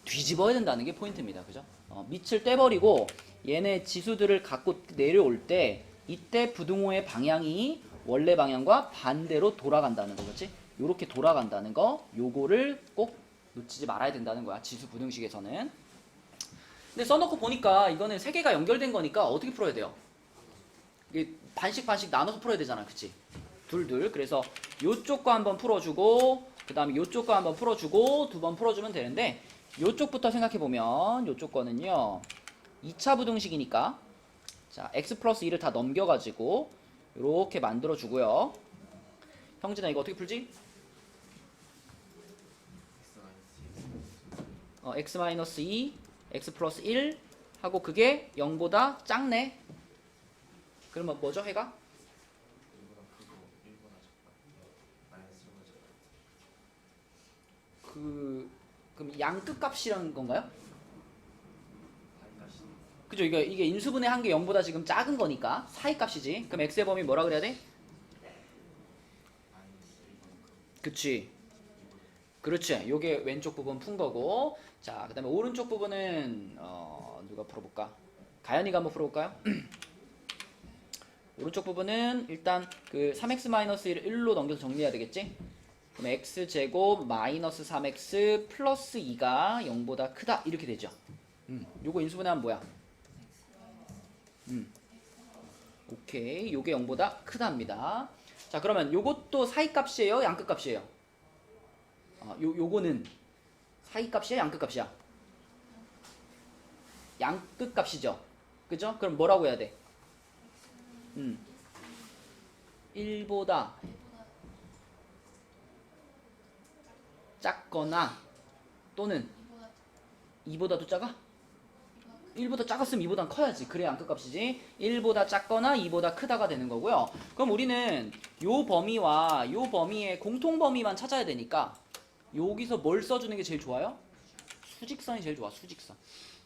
뒤집어야 된다는 게 포인트입니다. 그죠? 밑을 떼버리고 얘네 지수들을 갖고 내려올 때 이때 부등호의 방향이 원래 방향과 반대로 돌아간다는 거겠지? 요렇게 돌아간다는 거, 요거를 꼭 놓치지 말아야 된다는 거야. 지수 부등식에서는. 근데 써놓고 보니까 이거는 세 개가 연결된 거니까 어떻게 풀어야 돼요? 이게 반씩 나눠서 풀어야 되잖아. 그치? 둘. 그래서 요쪽과 한번 풀어주고 그 다음에 요쪽과 한번 풀어주고 두 번 풀어주면 되는데 요쪽부터 생각해보면 요쪽 거는요 2차 부등식이니까 자 x 플러스 2를 다 넘겨가지고 요렇게 만들어주고요. 형진아 이거 어떻게 풀지? x-2 x 플러스 1 하고 그게 0보다 작네. 그러면 뭐죠 해가? 그럼 양끝 값이라는 건가요? 그죠? 이게 인수분해 한 게 0보다 지금 작은 거니까 사이 값이지. 그럼 x의 범위 뭐라 그래야 돼? 그치. 그렇지. 요게 왼쪽 부분 푼 거고. 자, 그 다음에 오른쪽 부분은 누가 풀어볼까? 가연이가 한번 풀어볼까요? 오른쪽 부분은 일단 그 3x-1을 1로 넘겨서 정리해야 되겠지? 그럼 x제곱 마이너스 3x 플러스 2가 0보다 크다 이렇게 되죠. 요거 인수분해하면 뭐야? 오케이, 요게 0보다 크답니다. 자, 그러면 요것도 사이값이에요? 양끝값이에요? 요거는 사이값이야? 양끝값이야? 양끝값이죠. 그죠? 그럼 뭐라고 해야 돼? 1보다 작거나 또는 2보다도 작아? 1보다 작았으면 2보다 커야지. 그래야 양끝값이지. 1보다 작거나 2보다 크다가 되는 거고요. 그럼 우리는 요 범위와 요 범위의 공통 범위만 찾아야 되니까 여기서 뭘 써주는 게 제일 좋아요? 수직선이 제일 좋아. 수직선.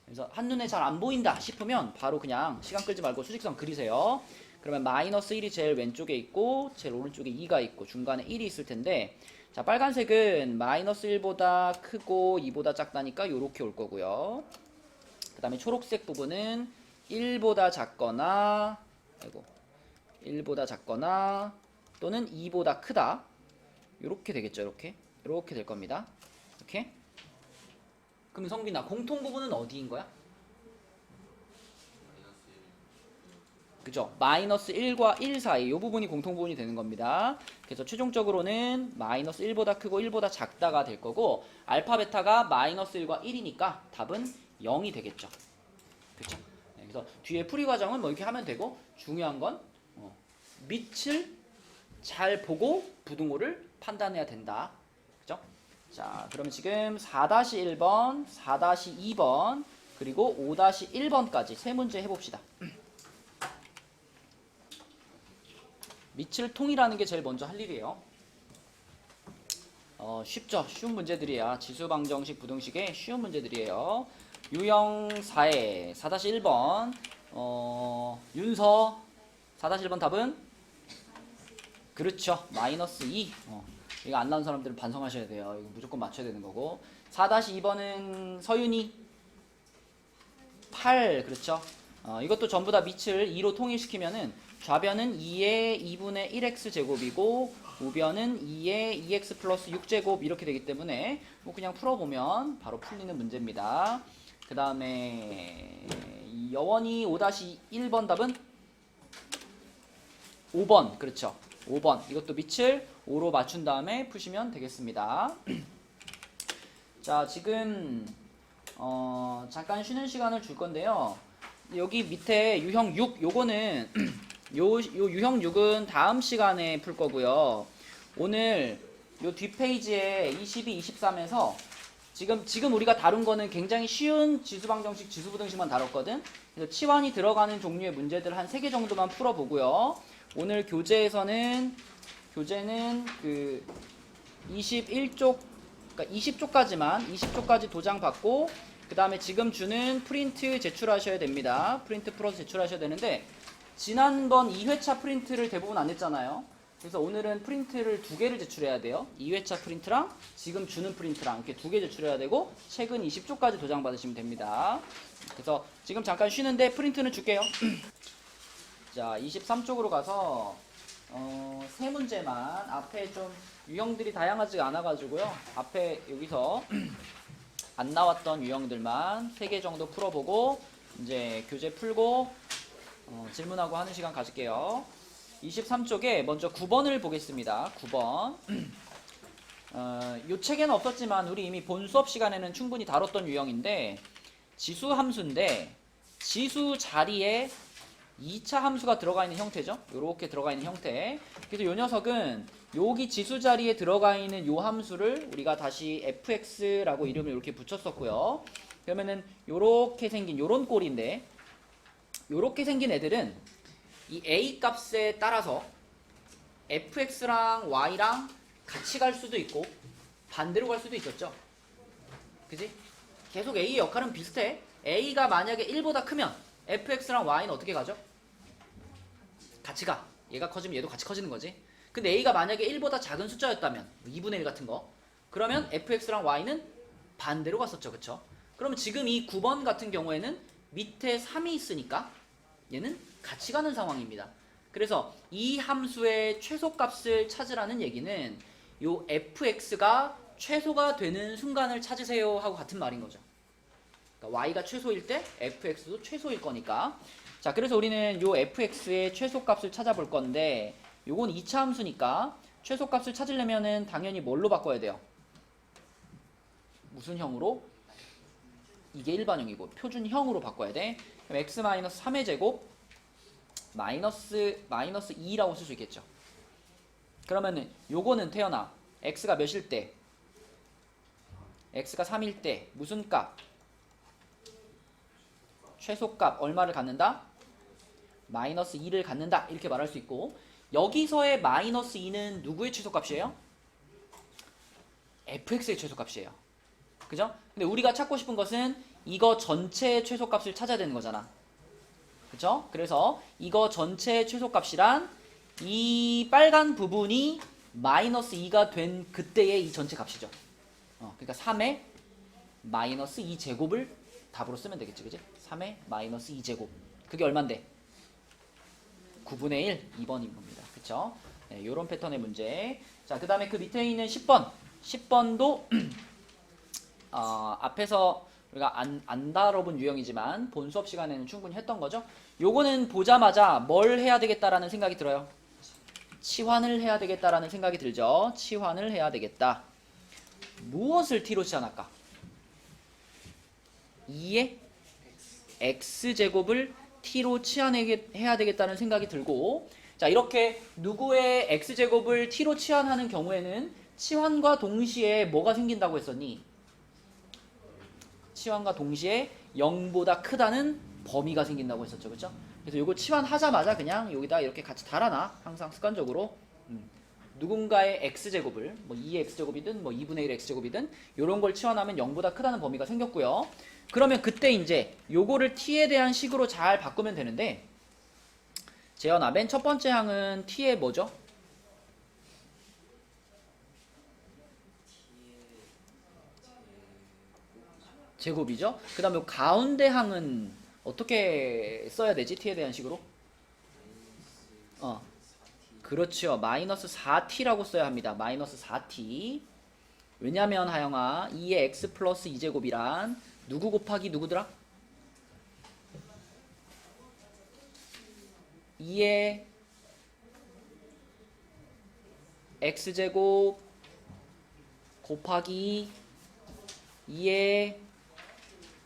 그래서 한눈에 잘 안 보인다 싶으면 바로 그냥 시간 끌지 말고 수직선 그리세요. 그러면 마이너스 1이 제일 왼쪽에 있고 제일 오른쪽에 2가 있고 중간에 1이 있을 텐데, 자, 빨간색은 마이너스 1보다 크고 2보다 작다니까 요렇게 올 거고요. 그 다음에 초록색 부분은 1보다 작거나 1보다 작거나 또는 2보다 크다 요렇게 되겠죠. 이렇게 될 겁니다. 이렇게. 그럼 성빈아, 공통 부분은 어디인 거야? 그죠? 마이너스 1과 1 사이 이 부분이 공통 부분이 되는 겁니다. 그래서 최종적으로는 마이너스 1보다 크고 1보다 작다가 될 거고, 알파 베타가 마이너스 1과 1이니까 답은 0이 되겠죠. 그렇죠? 그래서 뒤에 풀이 과정은 뭐 이렇게 하면 되고, 중요한 건 밑을 잘 보고 부등호를 판단해야 된다. 그죠? 자, 그러면 지금 4-1번, 4-2번, 그리고 5-1번까지 세 문제 해봅시다. 밑을 통일하는 게 제일 먼저 할 일이에요. 쉽죠? 쉬운 문제들이야. 지수방정식, 부등식의 쉬운 문제들이에요. 유형 4에 4-1번, 윤서 4-1번 답은? 그렇죠. 마이너스 2. 이거 안 나온 사람들은 반성하셔야 돼요. 이거 무조건 맞춰야 되는 거고. 4-2번은 서윤이 8. 그렇죠. 이것도 전부 다 밑을 2로 통일시키면은 좌변은 2의 2분의 1x 제곱이고 우변은 2의 2x 플러스 6제곱 이렇게 되기 때문에 뭐 그냥 풀어보면 바로 풀리는 문제입니다. 그 다음에 여원이 5-1번 답은 5번. 그렇죠. 5번. 이것도 밑을 5로 맞춘 다음에 푸시면 되겠습니다. 자, 지금 잠깐 쉬는 시간을 줄 건데요. 여기 밑에 유형 6 요거는 요 유형 6은 다음 시간에 풀 거고요. 오늘 요 뒷페이지에 22, 23에서 지금 우리가 다룬 거는 굉장히 쉬운 지수방정식, 지수부등식만 다뤘거든. 그래서 치환이 들어가는 종류의 문제들 한 3개 정도만 풀어보고요. 오늘 교재는 그 21쪽, 그러니까 20쪽까지 도장 받고 그 다음에 지금 주는 프린트 제출하셔야 됩니다. 프린트 풀어서 제출하셔야 되는데 지난번 2회차 프린트를 대부분 안 했잖아요. 그래서 오늘은 프린트를 2개를 제출해야 돼요. 2회차 프린트랑 지금 주는 프린트랑 이렇게 2개 제출해야 되고 책은 20쪽까지 도장 받으시면 됩니다. 그래서 지금 잠깐 쉬는데 프린트는 줄게요. 자, 23쪽으로 가서 3문제만 앞에 좀 유형들이 다양하지 않아가지고요. 앞에 여기서 안 나왔던 유형들만 3개 정도 풀어보고 이제 교재 풀고 질문하고 하는 시간 가질게요. 23쪽에 먼저 9번을 보겠습니다. 9번. 요 책에는 없었지만 우리 이미 본 수업 시간에는 충분히 다뤘던 유형인데 지수 함수인데 지수 자리에 2차 함수가 들어가 있는 형태죠. 요렇게 들어가 있는 형태. 그래서 요 녀석은 여기 지수 자리에 들어가 있는 요 함수를 우리가 다시 fx라고 이름을 이렇게 붙였었고요. 그러면은 요렇게 생긴 요런 꼴인데 요렇게 생긴 애들은 이 a 값에 따라서 fx랑 y랑 같이 갈 수도 있고 반대로 갈 수도 있었죠. 그지? 계속 a의 역할은 비슷해. a가 만약에 1보다 크면 fx랑 y는 어떻게 가죠? 같이 가. 얘가 커지면 얘도 같이 커지는 거지. 근데 a가 만약에 1보다 작은 숫자였다면 2분의 1 같은 거 그러면 fx랑 y는 반대로 갔었죠. 그쵸? 그럼 지금 이 9번 같은 경우에는 밑에 3이 있으니까 얘는 같이 가는 상황입니다. 그래서 이 함수의 최소값을 찾으라는 얘기는 요 fx가 최소가 되는 순간을 찾으세요 하고 같은 말인 거죠. 그러니까 y가 최소일 때 fx도 최소일 거니까. 자, 그래서 우리는 요 fx의 최소값을 찾아볼 건데 요건 2차 함수니까 최소값을 찾으려면은 당연히 뭘로 바꿔야 돼요? 무슨 형으로? 이게 일반형이고 표준형으로 바꿔야 돼. 그럼 x-3의 제곱 마이너스 2라고 쓸 수 있겠죠. 그러면은 요거는 태연아 x가 몇일 때? x가 3일 때 무슨 값? 최소값 얼마를 갖는다? 마이너스 2를 갖는다 이렇게 말할 수 있고, 여기서의 마이너스 2는 누구의 최소값이에요? fx의 최소값이에요. 그죠? 근데 우리가 찾고 싶은 것은 이거 전체의 최소값을 찾아야 되는 거잖아. 그죠? 그래서 이거 전체의 최소값이란 이 빨간 부분이 마이너스 2가 된 그때의 이 전체 값이죠. 그러니까 3의 마이너스 2제곱을 답으로 쓰면 되겠지. 그지? 3의 마이너스 2제곱. 그게 얼만데? 9분의 1, 2번인 겁니다. 그쵸? 네, 요런 패턴의 문제. 자, 그 다음에 그 밑에 있는 10번. 10번도 앞에서 우리가 안 다뤄본 유형이지만 본 수업 시간에는 충분히 했던 거죠. 요거는 보자마자 뭘 해야 되겠다라는 생각이 들어요. 치환을 해야 되겠다라는 생각이 들죠. 치환을 해야 되겠다. 무엇을 t로 치환할까? 2의 x제곱을 t로 치환해야 되겠다는 생각이 들고, 자, 이렇게 누구의 x제곱을 t로 치환하는 경우에는 치환과 동시에 뭐가 생긴다고 했었니? 치환과 동시에 0보다 크다는 범위가 생긴다고 했었죠. 그렇죠? 그래서 이거 치환하자마자 그냥 여기다 이렇게 같이 달아놔. 항상 습관적으로. 누군가의 x제곱을 뭐 2의 x제곱이든 뭐 2분의 1의 x제곱이든 이런 걸 치환하면 0보다 크다는 범위가 생겼고요. 그러면 그때 이제 요거를 t에 대한 식으로 잘 바꾸면 되는데, 재현아, 맨 첫 번째 항은 t의 뭐죠? 제곱이죠. 그 다음에 가운데 항은 어떻게 써야 되지? t에 대한 식으로? 그렇죠. 마이너스 4t라고 써야 합니다. 마이너스 4t. 왜냐면 하영아 2의 x 플러스 2제곱이란 누구 곱하기 누구더라? 2의 x제곱 곱하기 2의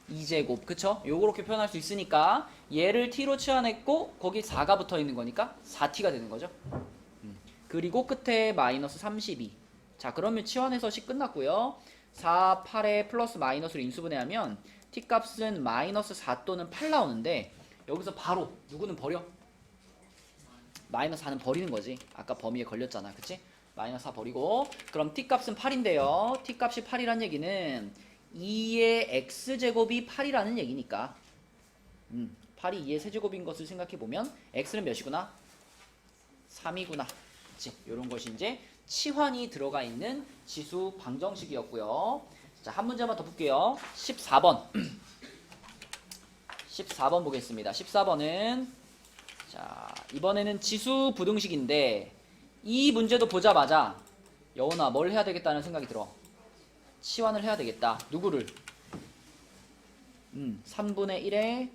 2제곱. 그쵸? 요렇게 표현할 수 있으니까 얘를 t로 치환했고 거기 4가 붙어 있는 거니까 4t가 되는 거죠. 그리고 끝에 마이너스 32. 자, 그러면 치환해서 식 끝났고요. 4, 8에 플러스 마이너스로 인수분해하면 t 값은 마이너스 4 또는 8 나오는데, 여기서 바로 누구는 버려? 마이너스 4는 버리는 거지. 아까 범위에 걸렸잖아. 그치? 마이너스 4 버리고, 그럼 t 값은 8인데요. t 값이 8이란 얘기는 2의 x제곱이 8이라는 얘기니까 8이 2의 세제곱인 것을 생각해보면 x는 몇이구나? 3이구나. 그치? 요런 것이 이제 치환이 들어가 있는 지수 방정식이었고요. 자, 한 문제만 더 볼게요. 14번. 14번 보겠습니다. 14번은 자, 이번에는 지수 부등식인데 이 문제도 보자마자 여운아 뭘 해야 되겠다는 생각이 들어. 치환을 해야 되겠다. 누구를? 3분의 1의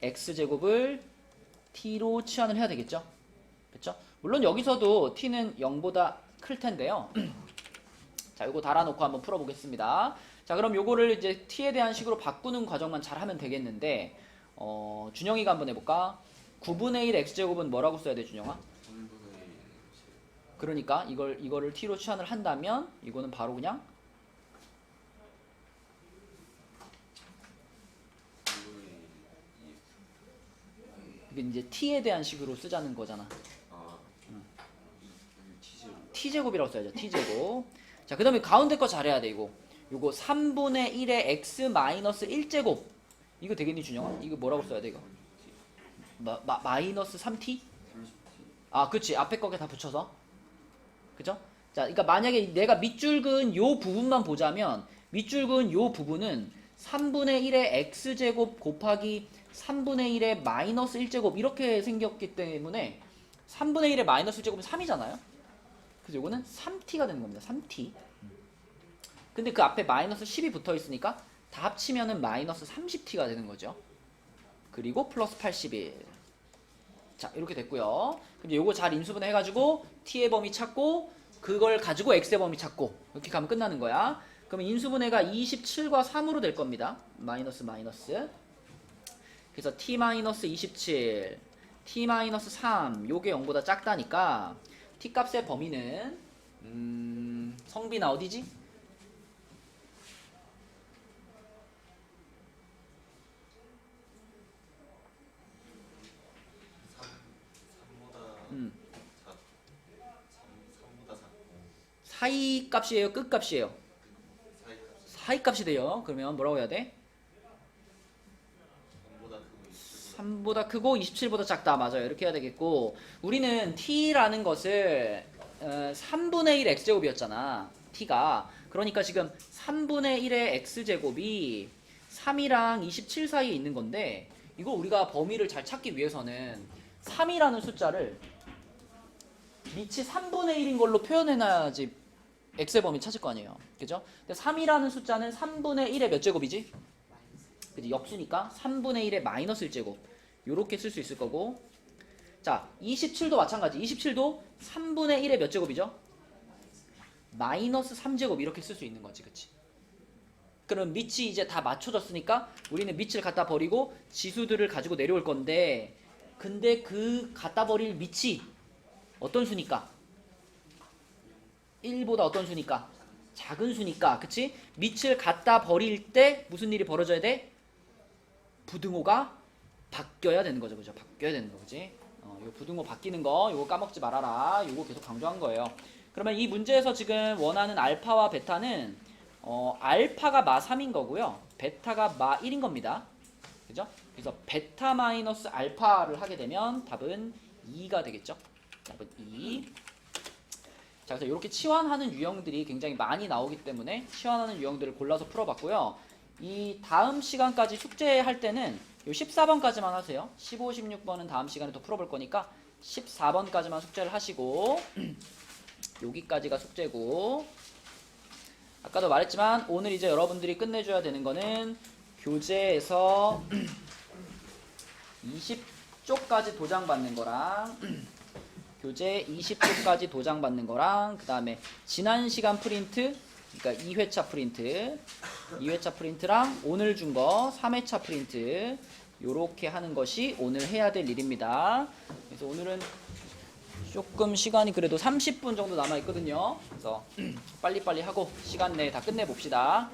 x제곱을 t로 치환을 해야 되겠죠. 그렇죠? 물론 여기서도 t는 0보다 클 텐데요. 자, 요거 달아놓고 한번 풀어보겠습니다. 자, 그럼 요거를 이제 t에 대한 식으로 바꾸는 과정만 잘 하면 되겠는데, 준영이가 한번 해볼까? 9분의 1 x제곱은 뭐라고 써야 돼, 준영아? 3분의 1 그러니까 이거를 t로 치환을 한다면 이거는 바로 그냥 3분의 2. 이게 이제 t에 대한 식으로 쓰자는 거잖아. t제곱이라고 써야죠. t제곱. 자, 그 다음에 가운데 거 잘해야 돼. 요거 3분의 1의 x 마이너스 1제곱. 이거 되겠니, 준영아? 이거 뭐라고 써야 돼, 이거? 마이너스 3t? 30t. 그치. 앞에 거게 다 붙여서. 그죠? 자, 그러니까 만약에 내가 밑줄 그은 요 부분만 보자면, 밑줄 그은 요 부분은 3분의 1의 x제곱 곱하기 3분의 1의 마이너스 1제곱 이렇게 생겼기 때문에 3분의 1의 마이너스 제곱은 3이잖아요. 그래서 요거는 3t가 되는 겁니다. 3t. 근데 그 앞에 마이너스 10이 붙어 있으니까 다 합치면은 마이너스 30t가 되는 거죠. 그리고 플러스 81. 자, 이렇게 됐고요. 그럼 요거 잘 인수분해 해가지고 t의 범위 찾고 그걸 가지고 x의 범위 찾고 이렇게 가면 끝나는 거야. 그러면 인수분해가 27과 3으로 될 겁니다. 마이너스 마이너스. 그래서 t-27, t-3 요게 0보다 작다니까 t 값의 범위는 성빈아 어디지? 3보다 작고 사이 값이에요? 끝 값이에요? 사이값이 사이 값이 돼요. 그러면 뭐라고 해야 돼? 3보다 3보다 크고 27보다 크고 27보다 작다. 맞아요. 이렇게 해야 되겠고 우리는 t라는 것을 3분의 1 x제곱이었잖아. t가. 그러니까 지금 3분의 1의 x제곱이 3이랑 27 사이에 있는 건데 이거 우리가 범위를 잘 찾기 위해서는 3이라는 숫자를 밑이 3분의 1인 걸로 표현해놔야지 x의 범위 찾을 거 아니에요. 그죠? 근데 3이라는 숫자는 3분의 1의 몇 제곱이지? 그지? 역수니까 3분의 1의 마이너스 1제곱 요렇게 쓸 수 있을 거고 자 27도 마찬가지 27도 3분의 1의 몇 제곱이죠? 마이너스 3제곱 이렇게 쓸 수 있는 거지. 그치? 그럼 밑이 이제 다 맞춰졌으니까 우리는 밑을 갖다 버리고 지수들을 가지고 내려올 건데 근데 그 갖다 버릴 밑이 어떤 수니까? 1보다 어떤 수니까? 작은 수니까. 그치? 밑을 갖다 버릴 때 무슨 일이 벌어져야 돼? 부등호가 바뀌어야 되는 거죠. 그죠? 바뀌어야 되는 거지. 요 부등호 바뀌는 거 요거 까먹지 말아라. 요거 계속 강조한 거예요. 그러면 이 문제에서 지금 원하는 알파와 베타는 알파가 마 3인 거고요. 베타가 마 1인 겁니다. 그죠? 그래서 베타 마이너스 알파를 하게 되면 답은 2가 되겠죠. 답은 2. 자, 그래서 이렇게 치환하는 유형들이 굉장히 많이 나오기 때문에 치환하는 유형들을 골라서 풀어봤고요. 이 다음 시간까지 숙제할 때는 요 14번까지만 하세요. 15, 16번은 다음 시간에 더 풀어볼 거니까 14번까지만 숙제를 하시고 여기까지가 숙제고 아까도 말했지만 오늘 이제 여러분들이 끝내줘야 되는 거는 교재에서 20쪽까지 도장받는 거랑 교재 20쪽까지 도장받는 거랑 그 다음에 지난 시간 프린트 그러니까 2회차 프린트 2회차 프린트랑 오늘 준 거 3회차 프린트 요렇게 하는 것이 오늘 해야 될 일입니다. 그래서 오늘은 조금 시간이 그래도 30분 정도 남아 있거든요. 그래서 빨리빨리 하고 시간 내에 다 끝내 봅시다.